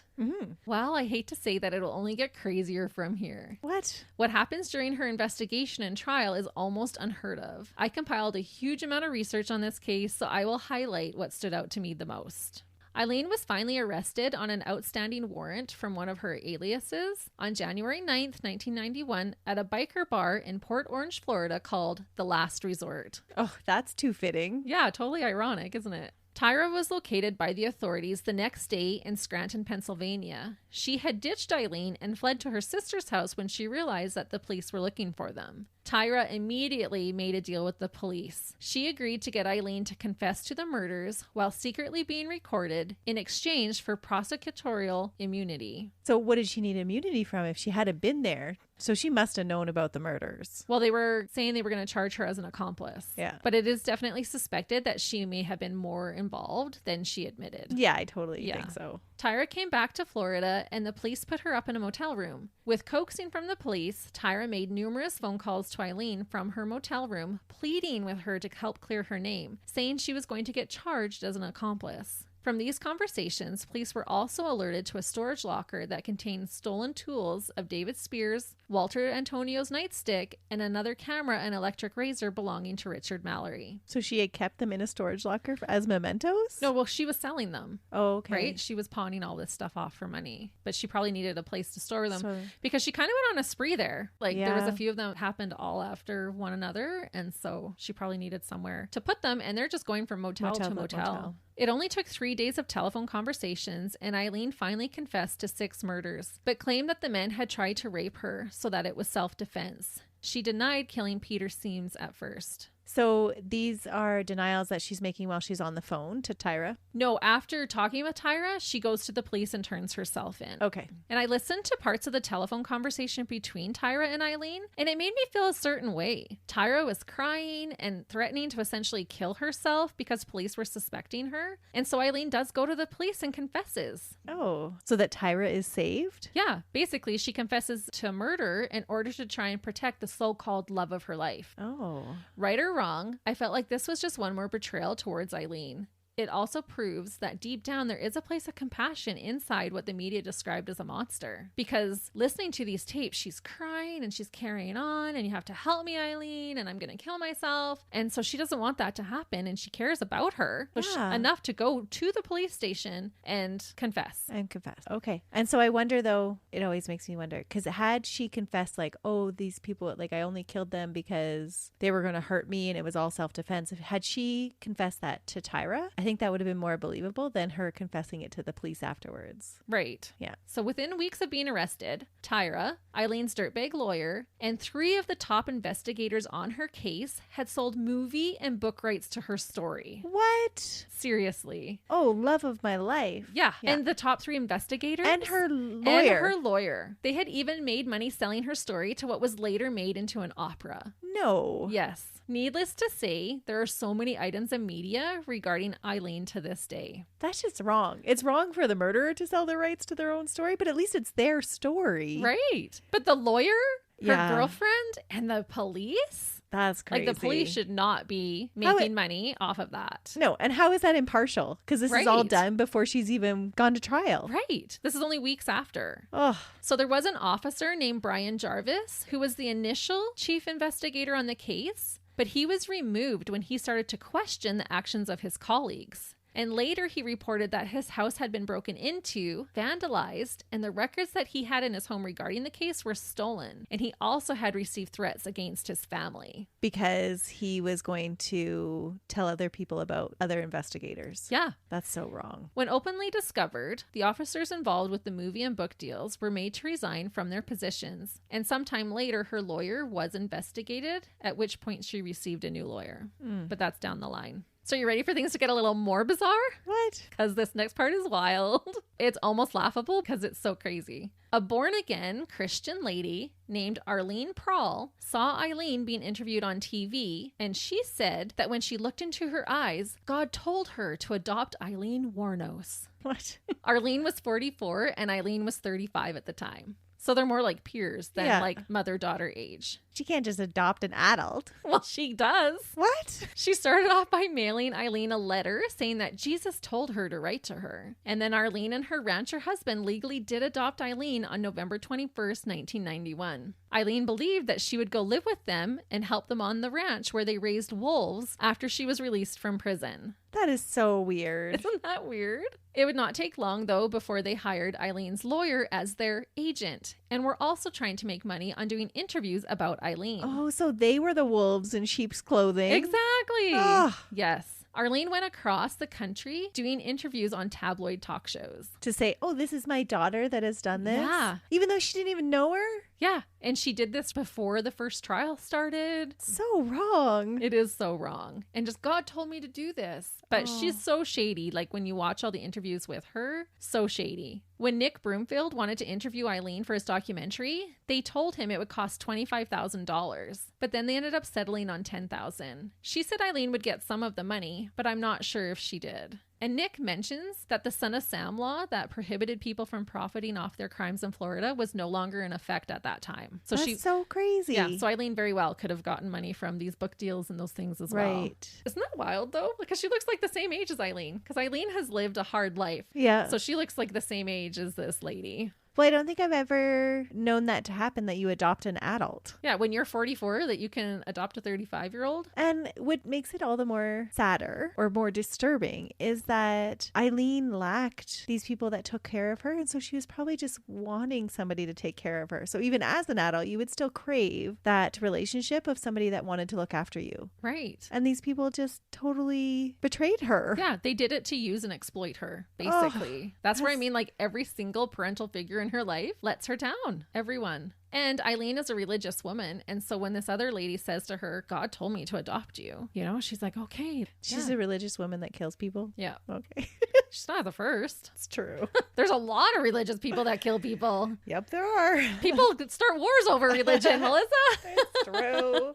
Well, I hate to say that it'll only get crazier from here. What happens during her investigation and trial is almost unheard of. I compiled a huge amount of research on this case, so I will highlight what stood out to me the most. Aileen was finally arrested on an outstanding warrant from one of her aliases on January 9th, 1991 at a biker bar in Port Orange, Florida called The Last Resort. Oh, that's too fitting. Yeah, totally ironic, isn't it? Tyra was located by the authorities the next day in Scranton, Pennsylvania. She had ditched Aileen and fled to her sister's house when she realized that the police were looking for them. Tyra immediately made a deal with the police. She agreed to get Aileen to confess to the murders while secretly being recorded in exchange for prosecutorial immunity. So what did she need immunity from if she hadn't been there? So she must have known about the murders. Well, they were saying they were going to charge her as an accomplice. Yeah. But it is definitely suspected that she may have been more involved than she admitted. Yeah, I totally think so. Tyra came back to Florida and the police put her up in a motel room. With coaxing from the police, Tyra made numerous phone calls to Aileen from her motel room, pleading with her to help clear her name, saying she was going to get charged as an accomplice. From these conversations, police were also alerted to a storage locker that contained stolen tools of David Spears, Walter Antonio's nightstick, and another camera and electric razor belonging to Richard Mallory. So she had kept them in a storage locker as mementos? No, well, she was selling them. Oh, okay. Right? She was pawning all this stuff off for money, but she probably needed a place to store them because she kind of went on a spree there. Like there was a few of them that happened all after one another, and so she probably needed somewhere to put them, and they're just going from motel to motel. It only took 3 days of telephone conversations, and Aileen finally confessed to 6 murders, but claimed that the men had tried to rape her so that it was self-defense. She denied killing Peter Seams at first. So these are denials that she's making while she's on the phone to Tyra? No, after talking with Tyra, she goes to the police and turns herself in. Okay. And I listened to parts of the telephone conversation between Tyra and Aileen, and it made me feel a certain way. Tyra was crying and threatening to essentially kill herself because police were suspecting her. And so Aileen does go to the police and confesses. Oh, so that Tyra is saved? Yeah, basically she confesses to murder in order to try and protect the so-called love of her life. Oh. Right or wrong, I felt like this was just one more betrayal towards Aileen. it also proves that deep down there is a place of compassion inside what the media described as a monster. Because listening to these tapes, she's crying and she's carrying on, and you have to help me, Aileen, and I'm going to kill myself. And so she doesn't want that to happen, and she cares about her enough to go to the police station and confess. Okay. And so I wonder, though, it always makes me wonder, because had she confessed like, oh, these people, like I only killed them because they were going to hurt me and it was all self-defense. Had she confessed that to Tyra, I think that would have been more believable than her confessing it to the police afterwards. Right. Yeah. So within weeks of being arrested, Tyra, Eileen's dirtbag lawyer, and 3 of the top investigators on her case had sold movie and book rights to her story. What? Seriously. Oh, love of my life. Yeah. And the top 3 investigators. And her lawyer. They had even made money selling her story to what was later made into an opera. No. Yes. Needless to say, there are so many items in media regarding Aileen to this day. That's just wrong. It's wrong for the murderer to sell the rights to their own story, but at least it's their story. Right. But the lawyer, her girlfriend, and the police? That's crazy. Like, the police should not be making money off of that. No. And how is that impartial? Because this is all done before she's even gone to trial. Right. This is only weeks after. Oh. So there was an officer named Brian Jarvis who was the initial chief investigator on the case, but he was removed when he started to question the actions of his colleagues. And later he reported that his house had been broken into, vandalized, and the records that he had in his home regarding the case were stolen. And he also had received threats against his family. Because he was going to tell other people about other investigators. Yeah. That's so wrong. When openly discovered, the officers involved with the movie and book deals were made to resign from their positions. And sometime later, her lawyer was investigated, at which point she received a new lawyer. But that's down the line. So you ready for things to get a little more bizarre? What? Because this next part is wild. It's almost laughable because it's so crazy. A born-again Christian lady named Arlene Prawl saw Aileen being interviewed on TV, and she said that when she looked into her eyes, God told her to adopt Aileen Wuornos. What? Arlene was 44 and Aileen was 35 at the time. So they're more like peers than like mother-daughter age. She can't just adopt an adult. Well, she does. What? She started off by mailing Aileen a letter saying that Jesus told her to write to her. And then Arlene and her rancher husband legally did adopt Aileen on November 21st, 1991. Aileen believed that she would go live with them and help them on the ranch where they raised wolves after she was released from prison. That is so weird. Isn't that weird? It would not take long, though, before they hired Eileen's lawyer as their agent and were also trying to make money on doing interviews about Aileen. Oh, so they were the wolves in sheep's clothing. Exactly. Ugh. Yes. Arlene went across the country doing interviews on tabloid talk shows. To say, oh, this is my daughter that has done this? Yeah. Even though she didn't even know her? Yeah. And she did this before the first trial started. So wrong. It is so wrong. And just God told me to do this. But she's so shady. Like when you watch all the interviews with her, so shady. When Nick Broomfield wanted to interview Aileen for his documentary, they told him it would cost $25,000. But then they ended up settling on $10,000. She said Aileen would get some of the money, but I'm not sure if she did. And Nick mentions that the Son of Sam law that prohibited people from profiting off their crimes in Florida was no longer in effect at that time. So That's so crazy. Yeah, so Aileen very well could have gotten money from these book deals and those things as well. Right. Isn't that wild, though? Because she looks like the same age as Aileen. Because Aileen has lived a hard life. Yeah. So she looks like the same age as this lady. Well, I don't think I've ever known that to happen, that you adopt an adult. Yeah, when you're 44, that you can adopt a 35-year-old. And what makes it all the more sadder or more disturbing is that Aileen lacked these people that took care of her. And so she was probably just wanting somebody to take care of her. So even as an adult, you would still crave that relationship of somebody that wanted to look after you. Right. And these people just totally betrayed her. Yeah, they did it to use and exploit her, basically. That's where I mean, like, every single parental figure in her life lets her down. Everyone. And Aileen is a religious woman. And so when this other lady says to her, God told me to adopt you, you know, she's like, okay. She's a religious woman that kills people? Yeah. Okay. She's not the first. It's true. There's a lot of religious people that kill people. Yep, there are. People start wars over religion, Melissa. It's true.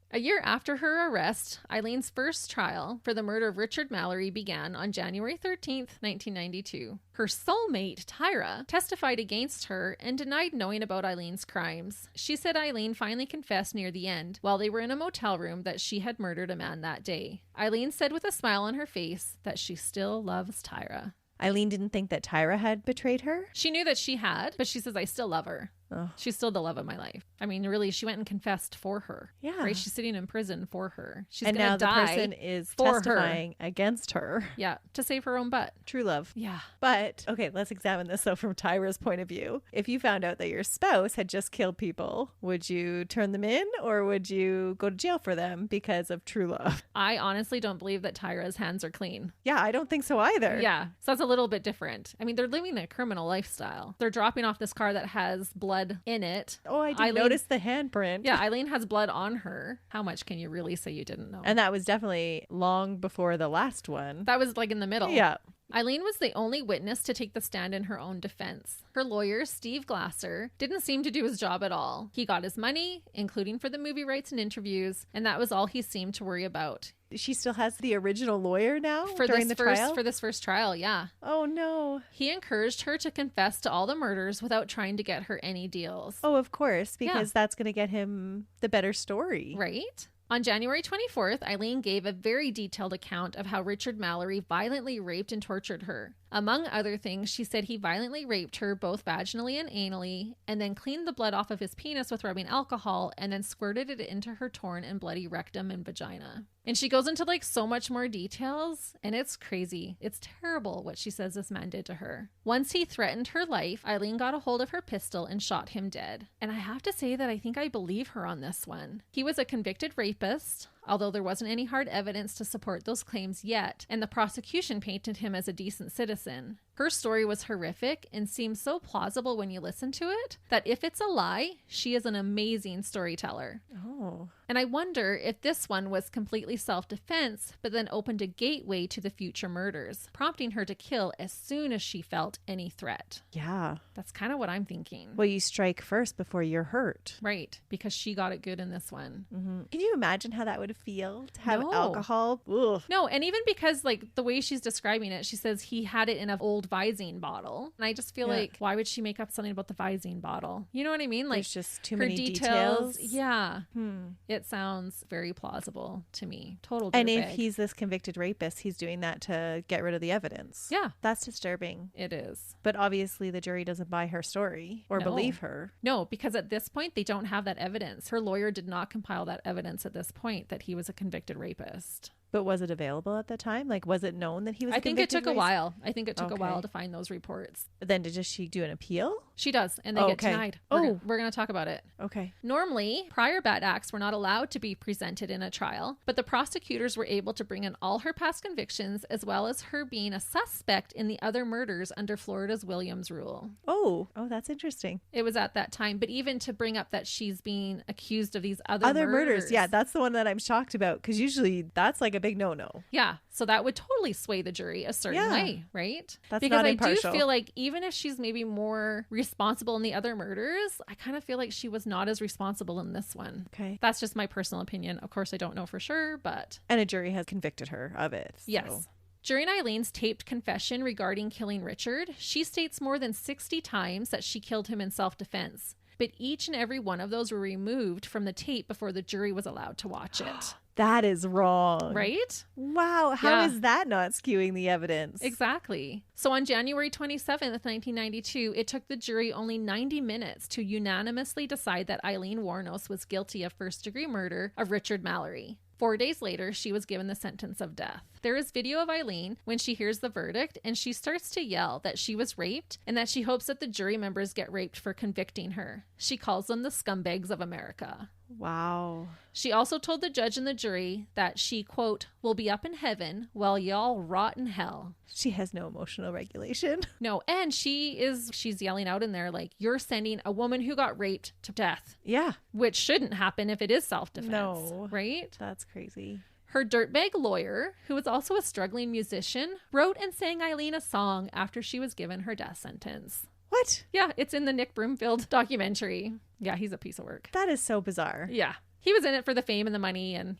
A year after her arrest, Eileen's first trial for the murder of Richard Mallory began on January 13th, 1992. Her soulmate, Tyra, testified against her and denied knowing about Eileen's crimes. She said Aileen finally confessed near the end, while they were in a motel room, that she had murdered a man that day. Eileen said with a smile on her face that she still loves Tyra. Eileen didn't think that Tyra had betrayed her? She knew that she had, but she says, I still love her. Oh. She's still the love of my life. I mean, really, she went and confessed for her. Yeah. Right? She's sitting in prison for her. She's and gonna now the die person is for testifying against her. Yeah, to save her own butt. True love. Yeah. But, okay, let's examine this though from Tyra's point of view. If you found out that your spouse had just killed people, would you turn them in or would you go to jail for them because of true love? I honestly don't believe that Tyra's hands are clean. Yeah, I don't think so either. Yeah. So that's a little bit different. I mean, they're living a criminal lifestyle. They're dropping off this car that has blood in it. Oh, I didn't notice the handprint. Yeah, Aileen has blood on her. How much can you really say you didn't know? And that was definitely long before the last one. That was like in the middle. Yeah. Eileen was the only witness to take the stand in her own defense. Her lawyer, Steve Glasser, didn't seem to do his job at all. He got his money, including for the movie rights and interviews, and that was all he seemed to worry about. She still has the original lawyer now For during this the first trial? For this first trial, yeah. Oh, no. He encouraged her to confess to all the murders without trying to get her any deals. Oh, of course, because that's going to get him the better story. Right? On January 24th, Aileen gave a very detailed account of how Richard Mallory violently raped and tortured her. Among other things, she said he violently raped her both vaginally and anally, and then cleaned the blood off of his penis with rubbing alcohol, and then squirted it into her torn and bloody rectum and vagina. And she goes into like so much more details, and it's crazy. It's terrible what she says this man did to her. Once he threatened her life, Aileen got a hold of her pistol and shot him dead. And I have to say that I think I believe her on this one. He was a convicted rapist, although there wasn't any hard evidence to support those claims yet, and the prosecution painted him as a decent citizen. Her story was horrific and seems so plausible when you listen to it that if it's a lie, she is an amazing storyteller. Oh. And I wonder if this one was completely self-defense, but then opened a gateway to the future murders, prompting her to kill as soon as she felt any threat. Yeah. That's kind of what I'm thinking. Well, you strike first before you're hurt. Right, because she got it good in this one. Mm-hmm. Can you imagine how that would feel to have No. alcohol? Ugh. No, and even because like the way she's describing it, she says he had it in an old Visine bottle. And I just feel like, why would she make up something about the Visine bottle? You know what I mean? Like There's just too her many details. Yeah. It sounds very plausible to me. Total And dirtbag. if he's this convicted rapist, he's doing that to get rid of the evidence. Yeah. That's disturbing. It is. But obviously the jury doesn't buy her story or No. believe her. No, because at this point, they don't have that evidence. Her lawyer did not compile that evidence at this point that he was a convicted rapist. But was it available at the time? Like, was it known that he was I think it took a rapist? while. I think it took a Okay. while to find those reports. Then does she do an appeal? She does, and they Oh, get okay. denied. Oh. We're going to talk about it. Okay. Normally, prior bad acts were not allowed to be presented in a trial, but the prosecutors were able to bring in all her past convictions as well as her being a suspect in the other murders under Florida's Williams rule. Oh, that's interesting. It was at that time, but even to bring up that she's being accused of these other murders. Yeah, that's the one that I'm shocked about because usually that's like a big no-no. Yeah, so that would totally sway the jury a certain way, right? That's because not I impartial. do feel like even if she's maybe more responsible in the other murders, I kind of feel like she was not as responsible in this one. Okay. That's just my personal opinion. Of course, I don't know for sure, but... And a jury has convicted her of it. So. Yes. During Eileen's taped confession regarding killing Richard, she states more than 60 times that she killed him in self-defense. But each and every one of those were removed from the tape before the jury was allowed to watch it. That is wrong. Right? Wow. How is that not skewing the evidence? Exactly. So on January 27th, 1992, it took the jury only 90 minutes to unanimously decide that Aileen Wuornos was guilty of first-degree murder of Richard Mallory. 4 days later, she was given the sentence of death. There is video of Aileen when she hears the verdict, and she starts to yell that she was raped and that she hopes that the jury members get raped for convicting her. She calls them the scumbags of America. Wow. She also told the judge and the jury that she, quote, will be up in heaven while y'all rot in hell. She has no emotional regulation. No, and she's yelling out in there like, you're sending a woman who got raped to death. Yeah. Which shouldn't happen if it is self-defense. No. Right? That's crazy. Her dirtbag lawyer, who was also a struggling musician, wrote and sang Aileen a song after she was given her death sentence. What? Yeah, it's in the Nick Broomfield documentary. Yeah, he's a piece of work. That is so bizarre. Yeah. He was in it for the fame and the money, and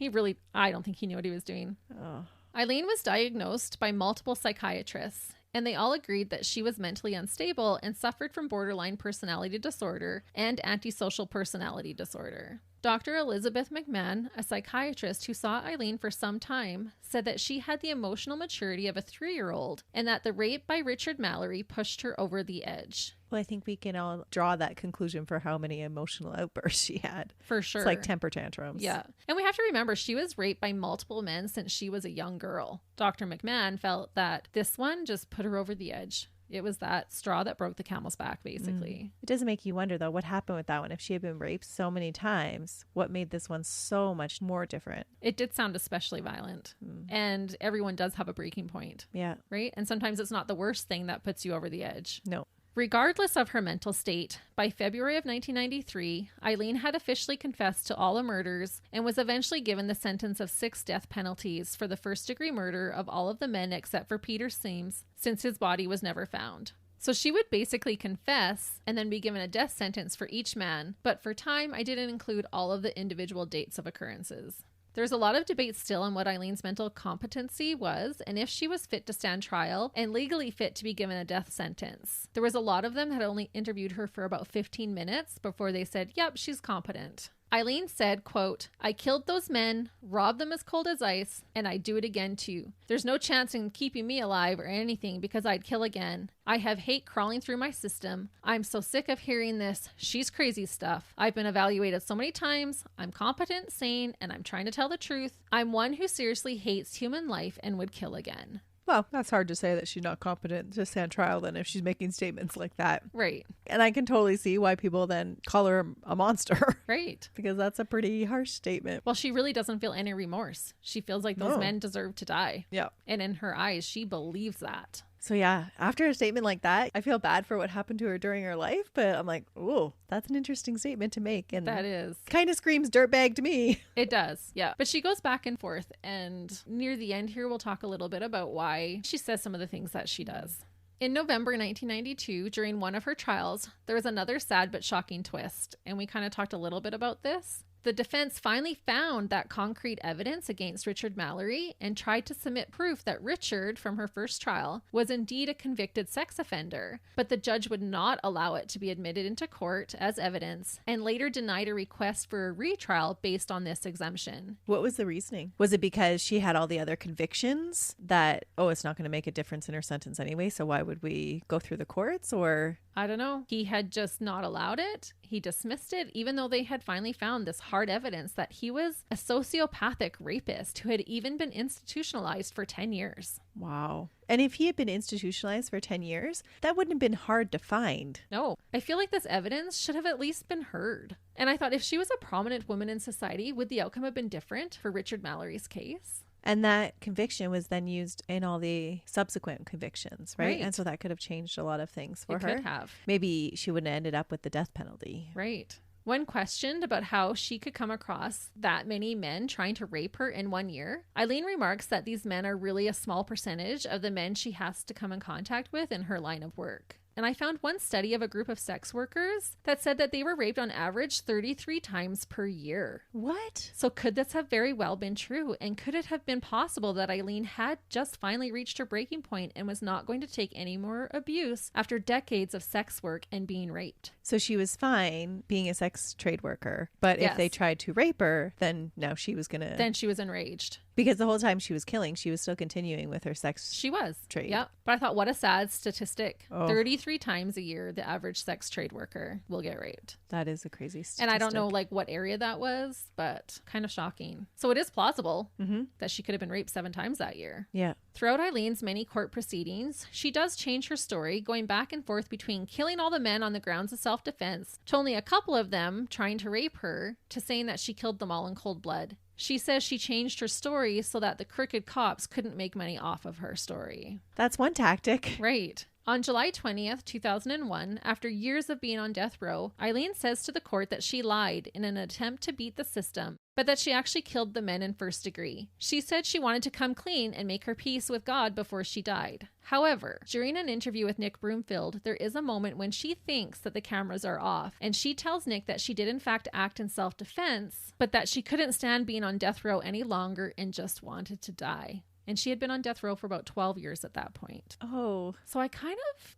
I don't think he knew what he was doing. Oh. Aileen was diagnosed by multiple psychiatrists, and they all agreed that she was mentally unstable and suffered from borderline personality disorder and antisocial personality disorder. Dr. Elizabeth McMahon, a psychiatrist who saw Aileen for some time, said that she had the emotional maturity of a 3-year-old and that the rape by Richard Mallory pushed her over the edge. Well, I think we can all draw that conclusion for how many emotional outbursts she had. For sure. It's like temper tantrums. Yeah. And we have to remember she was raped by multiple men since she was a young girl. Dr. McMahon felt that this one just put her over the edge. It was that straw that broke the camel's back, basically. It does make you wonder, though, what happened with that one? If she had been raped so many times, what made this one so much more different? It did sound especially violent. And everyone does have a breaking point. Yeah. Right? And sometimes it's not the worst thing that puts you over the edge. No. Regardless of her mental state, by February of 1993, Aileen had officially confessed to all the murders and was eventually given the sentence of 6 death penalties for the first-degree murder of all of the men except for Peter Sims, since his body was never found. So she would basically confess and then be given a death sentence for each man, but for time, I didn't include all of the individual dates of occurrences. There's a lot of debate still on what Aileen's mental competency was and if she was fit to stand trial and legally fit to be given a death sentence. There was a lot of them had only interviewed her for about 15 minutes before they said, yep, she's competent. Aileen said, quote, "I killed those men, robbed them as cold as ice, and I'd do it again too. There's no chance in keeping me alive or anything because I'd kill again. I have hate crawling through my system. I'm so sick of hearing this. She's crazy stuff. I've been evaluated so many times. I'm competent, sane, and I'm trying to tell the truth. I'm one who seriously hates human life and would kill again." Well, that's hard to say that she's not competent to stand trial then if she's making statements like that. Right. And I can totally see why people then call her a monster. Right. Because that's a pretty harsh statement. Well, she really doesn't feel any remorse. She feels like those men deserve to die. Yeah. And in her eyes, she believes that. So yeah, after a statement like that, I feel bad for what happened to her during her life, but I'm like, oh, that's an interesting statement to make. And that is. Kind of screams dirtbag to me. It does, yeah. But she goes back and forth, and near the end here, we'll talk a little bit about why she says some of the things that she does. In November 1992, during one of her trials, there was another sad but shocking twist, and we kind of talked a little bit about this. The defense finally found that concrete evidence against Richard Mallory and tried to submit proof that Richard, from her first trial, was indeed a convicted sex offender, but the judge would not allow it to be admitted into court as evidence and later denied a request for a retrial based on this exemption. What was the reasoning? Was it because she had all the other convictions that, it's not going to make a difference in her sentence anyway, so why would we go through the courts, or... I don't know. He had just not allowed it. He dismissed it, even though they had finally found this hard evidence that he was a sociopathic rapist who had even been institutionalized for 10 years. Wow. And if he had been institutionalized for 10 years, that wouldn't have been hard to find. No. I feel like this evidence should have at least been heard. And I thought if she was a prominent woman in society, would the outcome have been different for Richard Mallory's case? And that conviction was then used in all the subsequent convictions, right? And so that could have changed a lot of things for her. It could have. Maybe she wouldn't have ended up with the death penalty. Right. When questioned about how she could come across that many men trying to rape her in 1 year, Aileen remarks that these men are really a small percentage of the men she has to come in contact with in her line of work. And I found one study of a group of sex workers that said that they were raped on average 33 times per year. What? So could this have very well been true? And could it have been possible that Aileen had just finally reached her breaking point and was not going to take any more abuse after decades of sex work and being raped? So she was fine being a sex trade worker, but if they tried to rape her, then no, she was going to... Then she was enraged. Because the whole time she was killing, she was still continuing with her sex She was. trade. Yeah. But I thought, what a sad statistic. 33 times a year, the average sex trade worker will get raped. That is a crazy statistic. And I don't know what area that was, but kind of shocking. So it is plausible that she could have been raped 7 times that year. Yeah. Throughout Aileen's many court proceedings, she does change her story, going back and forth between killing all the men on the grounds of self-defense to only a couple of them trying to rape her to saying that she killed them all in cold blood. She says she changed her story so that the crooked cops couldn't make money off of her story. That's one tactic. Right. On July 20th, 2001, after years of being on death row, Aileen says to the court that she lied in an attempt to beat the system, but that she actually killed the men in first degree. She said she wanted to come clean and make her peace with God before she died. However, during an interview with Nick Broomfield, there is a moment when she thinks that the cameras are off, and she tells Nick that she did in fact act in self-defense, but that she couldn't stand being on death row any longer and just wanted to die. And she had been on death row for about 12 years at that point. Oh. So I don't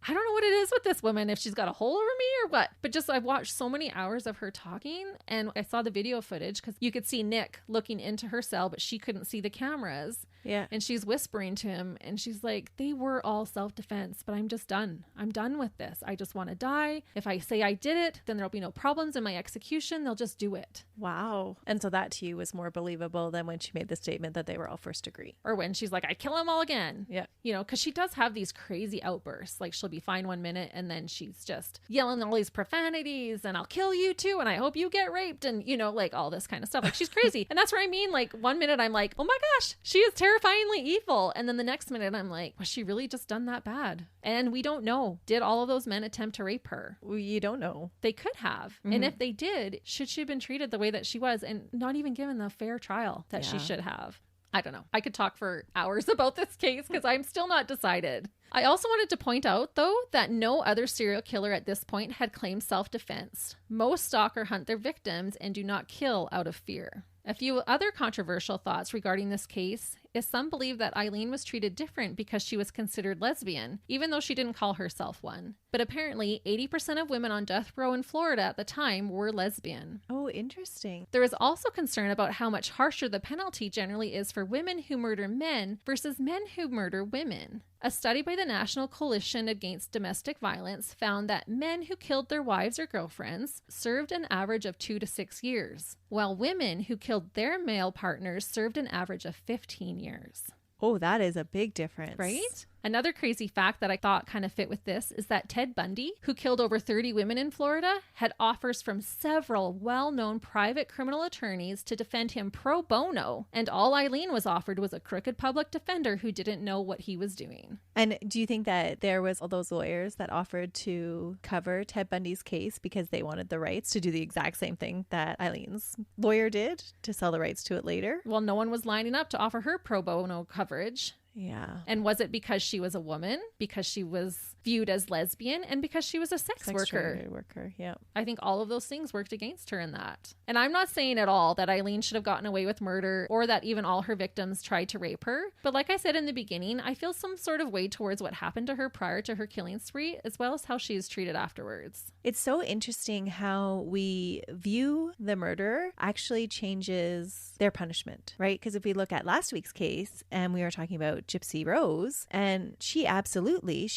know what it is with this woman, if she's got a hold over me or what. But just I've watched so many hours of her talking, and I saw the video footage because you could see Nick looking into her cell, but she couldn't see the cameras. Yeah. And she's whispering to him, and she's like, they were all self-defense, but I'm just done. I'm done with this. I just want to die. If I say I did it, then there'll be no problems in my execution. They'll just do it. Wow. And so that to you was more believable than when she made the statement that they were all first degree. Or when she's like, I'd kill them all again. Yeah. You know, because she does have these crazy outbursts. Like she'll be fine one minute and then she's just yelling all these profanities and I'll kill you too. And I hope you get raped. And, you know, like all this kind of stuff. Like she's crazy. And that's what I mean. Like one minute I'm like, oh my gosh, she is terrifyingly evil. And then the next minute I'm like, was she really just done that bad? And we don't know. Did all of those men attempt to rape her? Well, you don't know. They could have. Mm-hmm. And if they did, should she have been treated the way that she was and not even given the fair trial that she should have? I don't know. I could talk for hours about this case because I'm still not decided. I also wanted to point out, though, that no other serial killer at this point had claimed self-defense. Most stalker hunt their victims and do not kill out of fear. A few other controversial thoughts regarding this case is some believe that Aileen was treated different because she was considered lesbian, even though she didn't call herself one. But apparently, 80% of women on death row in Florida at the time were lesbian. Oh, interesting. There is also concern about how much harsher the penalty generally is for women who murder men versus men who murder women. A study by the National Coalition Against Domestic Violence found that men who killed their wives or girlfriends served an average of 2 to 6 years, while women who killed their male partners served an average of 15 years. Oh, that is a big difference. Right? Another crazy fact that I thought kind of fit with this is that Ted Bundy, who killed over 30 women in Florida, had offers from several well-known private criminal attorneys to defend him pro bono, and all Aileen was offered was a crooked public defender who didn't know what he was doing. And do you think that there was all those lawyers that offered to cover Ted Bundy's case because they wanted the rights to do the exact same thing that Aileen's lawyer did to sell the rights to it later? Well, no one was lining up to offer her pro bono coverage. Yeah. And was it because she was a woman, because she was viewed as lesbian, and because she was a sex worker? Yeah. I think all of those things worked against her in that. And I'm not saying at all that Aileen should have gotten away with murder or that even all her victims tried to rape her. But like I said in the beginning, I feel some sort of way towards what happened to her prior to her killing spree, as well as how she is treated afterwards. It's so interesting how we view the murderer actually changes their punishment, right? Because if we look at last week's case and we were talking about Gypsy Rose, and she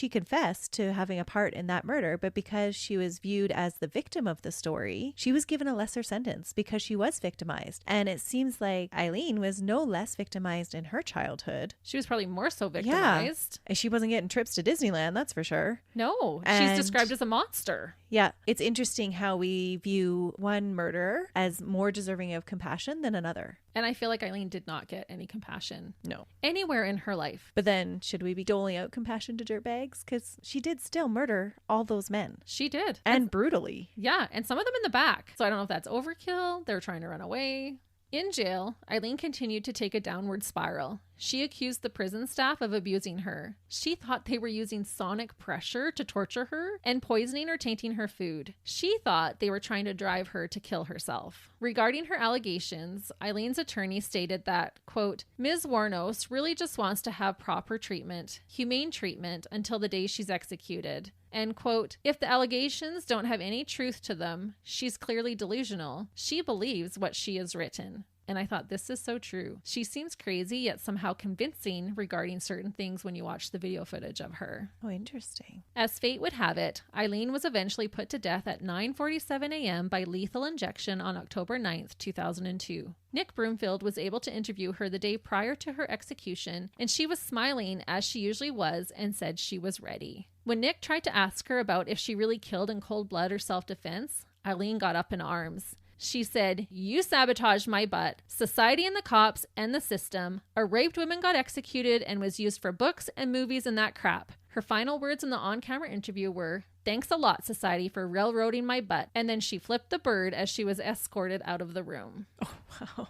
confessed to having a part in that murder, but because she was viewed as the victim of the story, she was given a lesser sentence because she was victimized. And it seems like Aileen was no less victimized in her childhood. She was probably more so victimized. Yeah. And she wasn't getting trips to Disneyland, that's for sure. No, and she's described as a monster. Yeah, it's interesting how we view one murderer as more deserving of compassion than another. And I feel like Aileen did not get any compassion. No. Anywhere in her life. But then, should we be doling out compassion to dirtbags? Because she did still murder all those men. She did. And brutally. Yeah, and some of them in the back. So I don't know if that's overkill. They were trying to run away. In jail, Aileen continued to take a downward spiral. She accused the prison staff of abusing her. She thought they were using sonic pressure to torture her and poisoning or tainting her food. She thought they were trying to drive her to kill herself. Regarding her allegations, Aileen's attorney stated that, quote, Ms. Wuornos really just wants to have proper treatment, humane treatment, until the day she's executed. And, quote, if the allegations don't have any truth to them, she's clearly delusional. She believes what she has written. And I thought, this is so true. She seems crazy, yet somehow convincing regarding certain things when you watch the video footage of her. Oh, interesting. As fate would have it, Aileen was eventually put to death at 9:47 a.m. by lethal injection on October 9th, 2002. Nick Broomfield was able to interview her the day prior to her execution, and she was smiling as she usually was and said she was ready. When Nick tried to ask her about if she really killed in cold blood or self-defense, Aileen got up in arms. She said, you sabotaged my butt, society and the cops and the system. A raped woman got executed and was used for books and movies and that crap. Her final words in the on-camera interview were, "Thanks a lot, society, for railroading my butt." And then she flipped the bird as she was escorted out of the room. Oh,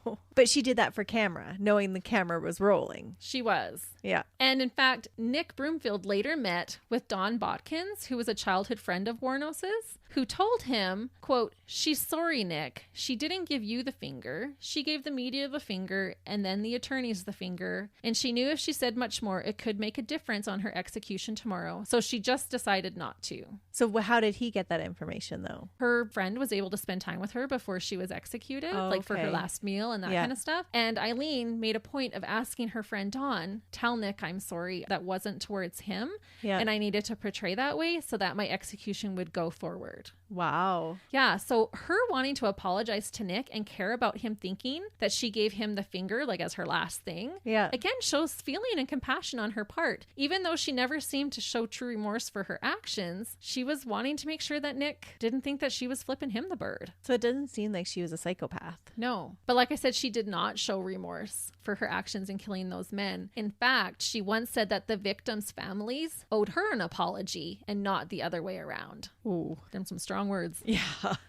wow. But she did that for camera, knowing the camera was rolling. She was. Yeah. And in fact, Nick Broomfield later met with Don Botkins, who was a childhood friend of Wuornos's, who told him, quote, "She's sorry, Nick. She didn't give you the finger. She gave the media the finger and then the attorneys the finger. And she knew if she said much more, it could make a difference on her execution tomorrow. So she just decided not to." So how did he get that information, though? Her friend was able to spend time with her before she was executed, Oh, like for her okay. last meal and that kind of stuff. And Aileen made a point of asking her friend Dawn, "Tell Nick I'm sorry. That wasn't towards him. Yeah. And I needed to portray that way so that my execution would go forward." Wow. Yeah, so her wanting to apologize to Nick and care about him thinking that she gave him the finger, like as her last thing, Yeah. again shows feeling and compassion on her part. Even though she never seemed to show true remorse for her actions, she was wanting to make sure that Nick didn't think that she was flipping him the bird. So it doesn't seem like she was a psychopath. No. But like I said, she did not show remorse for her actions in killing those men. In fact, she once said that the victims' families owed her an apology and not the other way around. Ooh. Them some strong words. Yeah.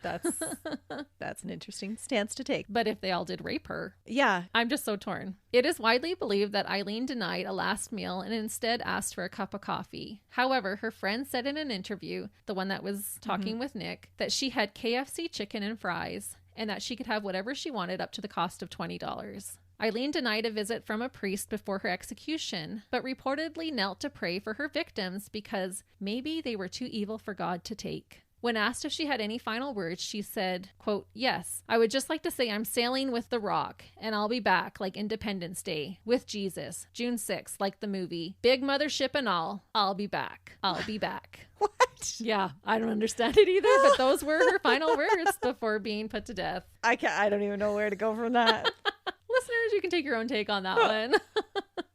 That's an interesting stance to take. But if they all did rape her, Yeah. I'm just so torn. It is widely believed that Aileen denied a last meal and instead asked for a cup of coffee. However, her friend said in an interview, the one that was talking with Nick, that she had KFC chicken and fries and that she could have whatever she wanted up to the cost of $20. Aileen denied a visit from a priest before her execution, but reportedly knelt to pray for her victims because maybe they were too evil for God to take. When asked if she had any final words, she said, quote, "Yes, I would just like to say I'm sailing with the Rock, and I'll be back like Independence Day, with Jesus, June 6th, like the movie. Big mothership and all, I'll be back. I'll be back." What? Yeah, I don't understand it either, but those were her final words before being put to death. I don't even know where to go from that. Listeners, you can take your own take on that one.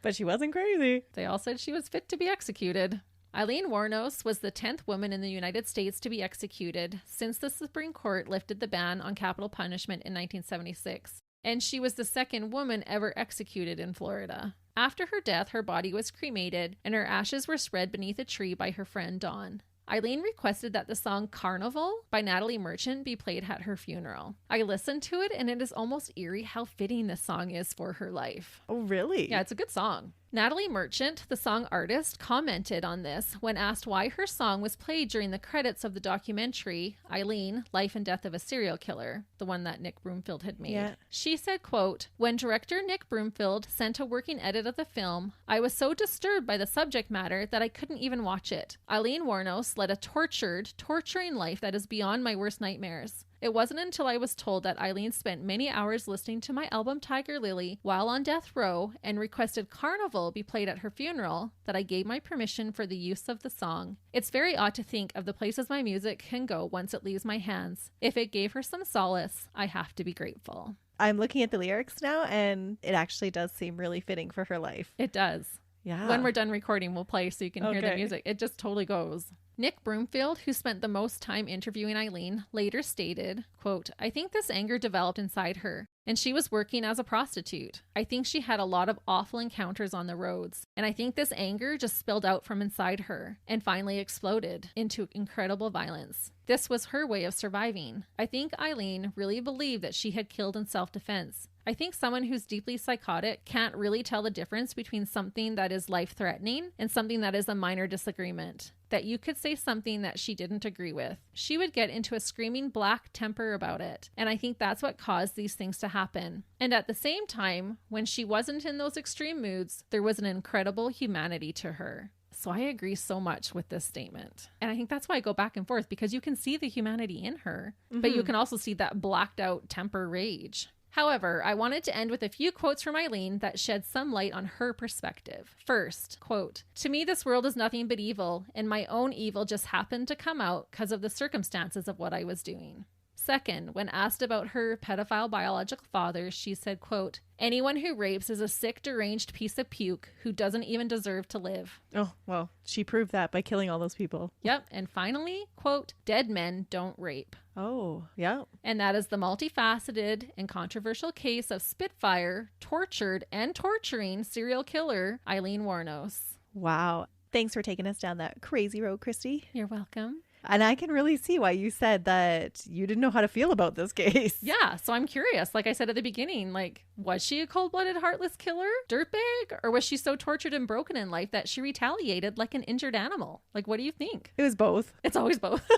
But she wasn't crazy. They all said she was fit to be executed. Aileen Wuornos was the 10th woman in the United States to be executed since the Supreme Court lifted the ban on capital punishment in 1976, and she was the second woman ever executed in Florida. After her death, her body was cremated, and her ashes were spread beneath a tree by her friend Dawn. Aileen requested that the song Carnival by Natalie Merchant be played at her funeral. I listened to it, and it is almost eerie how fitting this song is for her life. Oh, really? Yeah, it's a good song. Natalie Merchant, the song artist, commented on this when asked why her song was played during the credits of the documentary Aileen, Life and Death of a Serial Killer, the one that Nick Broomfield had made. Yeah. She said, quote, "When director Nick Broomfield sent a working edit of the film, I was so disturbed by the subject matter that I couldn't even watch it. Aileen Wuornos led a torturing life that is beyond my worst nightmares. It wasn't until I was told that Aileen spent many hours listening to my album Tiger Lily while on death row and requested Carnival be played at her funeral that I gave my permission for the use of the song. It's very odd to think of the places my music can go once it leaves my hands. If it gave her some solace, I have to be grateful." I'm looking at the lyrics now, and it actually does seem really fitting for her life. It does. Yeah. When we're done recording, we'll play so you can hear the Okay. music. It just totally goes. Nick Broomfield, who spent the most time interviewing Aileen, later stated, quote, "I think this anger developed inside her, and she was working as a prostitute. I think she had a lot of awful encounters on the roads, and I think this anger just spilled out from inside her and finally exploded into incredible violence. This was her way of surviving. I think Aileen really believed that she had killed in self-defense. I think someone who's deeply psychotic can't really tell the difference between something that is life-threatening and something that is a minor disagreement. That you could say something that she didn't agree with. She would get into a screaming black temper about it, and I think that's what caused these things to happen. And at the same time, when she wasn't in those extreme moods, there was an incredible humanity to her." So I agree so much with this statement. And I think that's why I go back and forth, because you can see the humanity in her, but you can also see that blacked out temper rage. However, I wanted to end with a few quotes from Aileen that shed some light on her perspective. First, quote, "To me, this world is nothing but evil, and my own evil just happened to come out because of the circumstances of what I was doing." Second, when asked about her pedophile biological father, she said, quote, "Anyone who rapes is a sick, deranged piece of puke who doesn't even deserve to live." Oh, well, she proved that by killing all those people. Yep. And finally, quote, "Dead men don't rape." Oh, yeah. And that is the multifaceted and controversial case of Spitfire, tortured and torturing serial killer Aileen Wuornos. Wow. Thanks for taking us down that crazy road, Christy. You're welcome. And I can really see why you said that you didn't know how to feel about this case. Yeah, so I'm curious. Like I said at the beginning, like, was she a cold-blooded, heartless killer, dirtbag, or was she so tortured and broken in life that she retaliated like an injured animal? Like, what do you think? It was both. It's always both.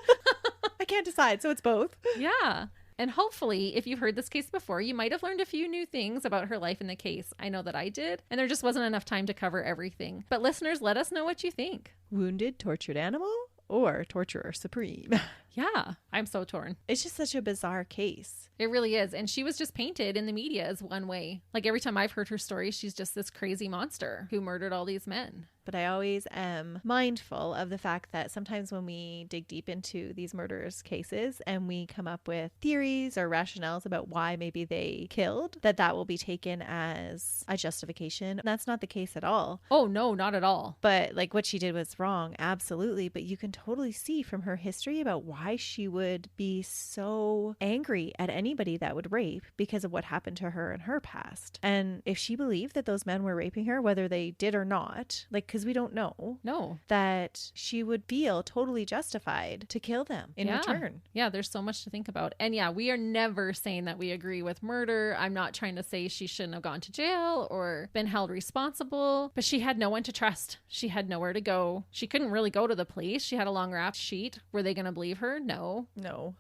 I can't decide, so it's both. Yeah. And hopefully, if you've heard this case before, you might have learned a few new things about her life in the case. I know that I did, and there just wasn't enough time to cover everything. But listeners, let us know what you think. Wounded, tortured animal, or torturer supreme? Yeah, I'm so torn. It's just such a bizarre case. It really is. And she was just painted in the media as one way. Like every time I've heard her story, she's just this crazy monster who murdered all these men. But I always am mindful of the fact that sometimes when we dig deep into these murderers' cases and we come up with theories or rationales about why maybe they killed, that will be taken as a justification. That's not the case at all. Oh, no, not at all. But like what she did was wrong. Absolutely. But you can totally see from her history about why she would be so angry at anybody that would rape because of what happened to her in her past. And if she believed that those men were raping her, whether they did or not, like, because we don't know. No. That she would feel totally justified to kill them in return. Yeah, there's so much to think about. And yeah, we are never saying that we agree with murder. I'm not trying to say she shouldn't have gone to jail or been held responsible, but she had no one to trust. She had nowhere to go. She couldn't really go to the police. She had a long rap sheet. Were they going to believe her? No.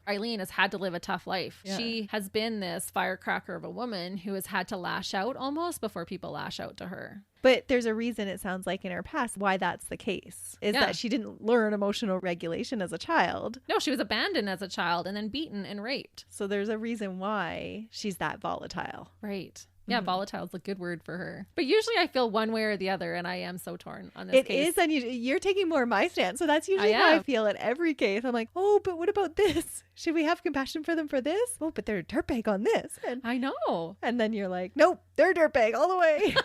Aileen has had to live a tough life. Yeah. She has been this firecracker of a woman who has had to lash out almost before people lash out to her. But there's a reason, it sounds like, in her past why that's the case, is that she didn't learn emotional regulation as a child. No, she was abandoned as a child and then beaten and raped. So there's a reason why she's that volatile. Right. Yeah, volatile is a good word for her. But usually I feel one way or the other, and I am so torn on this case. It is, and you're taking more my stance. So that's usually how I feel at every case. I'm like, oh, but what about this? Should we have compassion for them for this? Oh, but they're a dirtbag on this. And I know. And then you're like, nope, they're dirtbag all the way.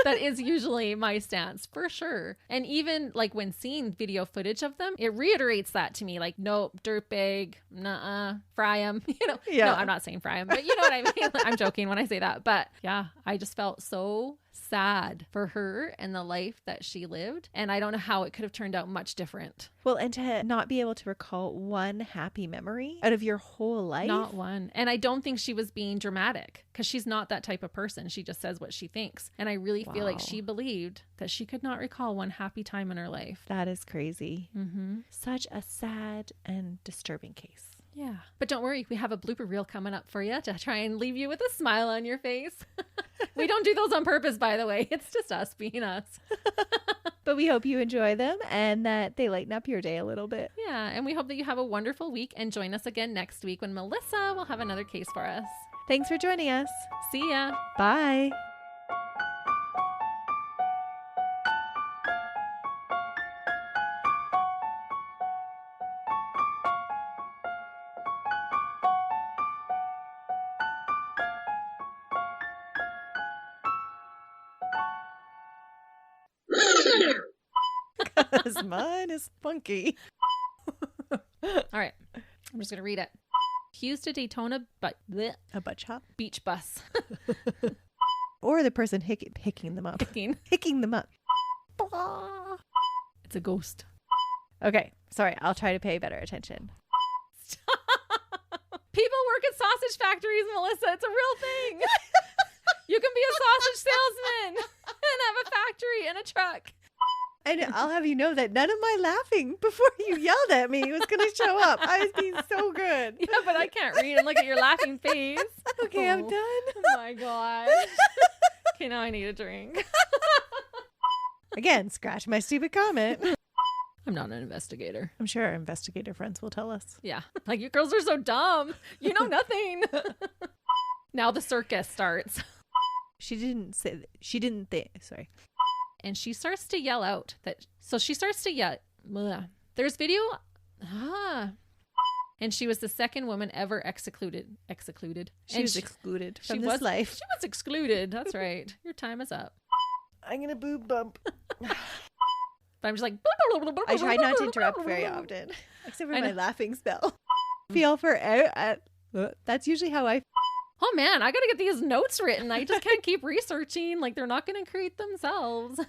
That is usually my stance, for sure. And even like when seeing video footage of them, it reiterates that to me. Like, nope, dirtbag, nuh-uh, fry him. You know, no, I'm not saying fry him, but you know what I mean? I'm joking when I say that. But yeah, I just felt so sad for her and the life that she lived. And I don't know how it could have turned out much different. Well, and to not be able to recall one happy memory out of your whole life. Not one. And I don't think she was being dramatic because she's not that type of person. She just says what she thinks. And I really feel like she believed that she could not recall one happy time in her life. That is crazy. Mm-hmm. Such a sad and disturbing case. Yeah. But don't worry, we have a blooper reel coming up for you to try and leave you with a smile on your face. We don't do those on purpose, by the way. It's just us being us. But we hope you enjoy them and that they lighten up your day a little bit. Yeah. And we hope that you have a wonderful week and join us again next week when Melissa will have another case for us. Thanks for joining us. See ya. Bye. Because mine is funky. All right. I'm just going to read it. Accused to Daytona, but a butt shop beach bus. Or the person hicking them up. Hicking them up. It's a ghost. Okay. Sorry. I'll try to pay better attention. People work at sausage factories, Melissa. It's a real thing. You can be a sausage salesman and have a factory and a truck. And I'll have you know that none of my laughing before you yelled at me was going to show up. I was being so good. Yeah, but I can't read and look at your laughing face. Okay, I'm done. Oh my gosh. Okay, now I need a drink. Again, scratch my stupid comment. I'm not an investigator. I'm sure our investigator friends will tell us. Yeah. Like, you girls are so dumb. You know nothing. Now the circus starts. Sorry. And she starts to yell out that, so she starts to yell, bleh. There's video, and she was the second woman ever excluded. She was excluded from this life. She was excluded. That's right. Your time is up. I'm going to boob bump. But I'm just like, I try not to interrupt very often, except for my laughing spell. Feel for, that's usually how I oh man, I gotta get these notes written. I just can't keep researching. Like, they're not gonna create themselves.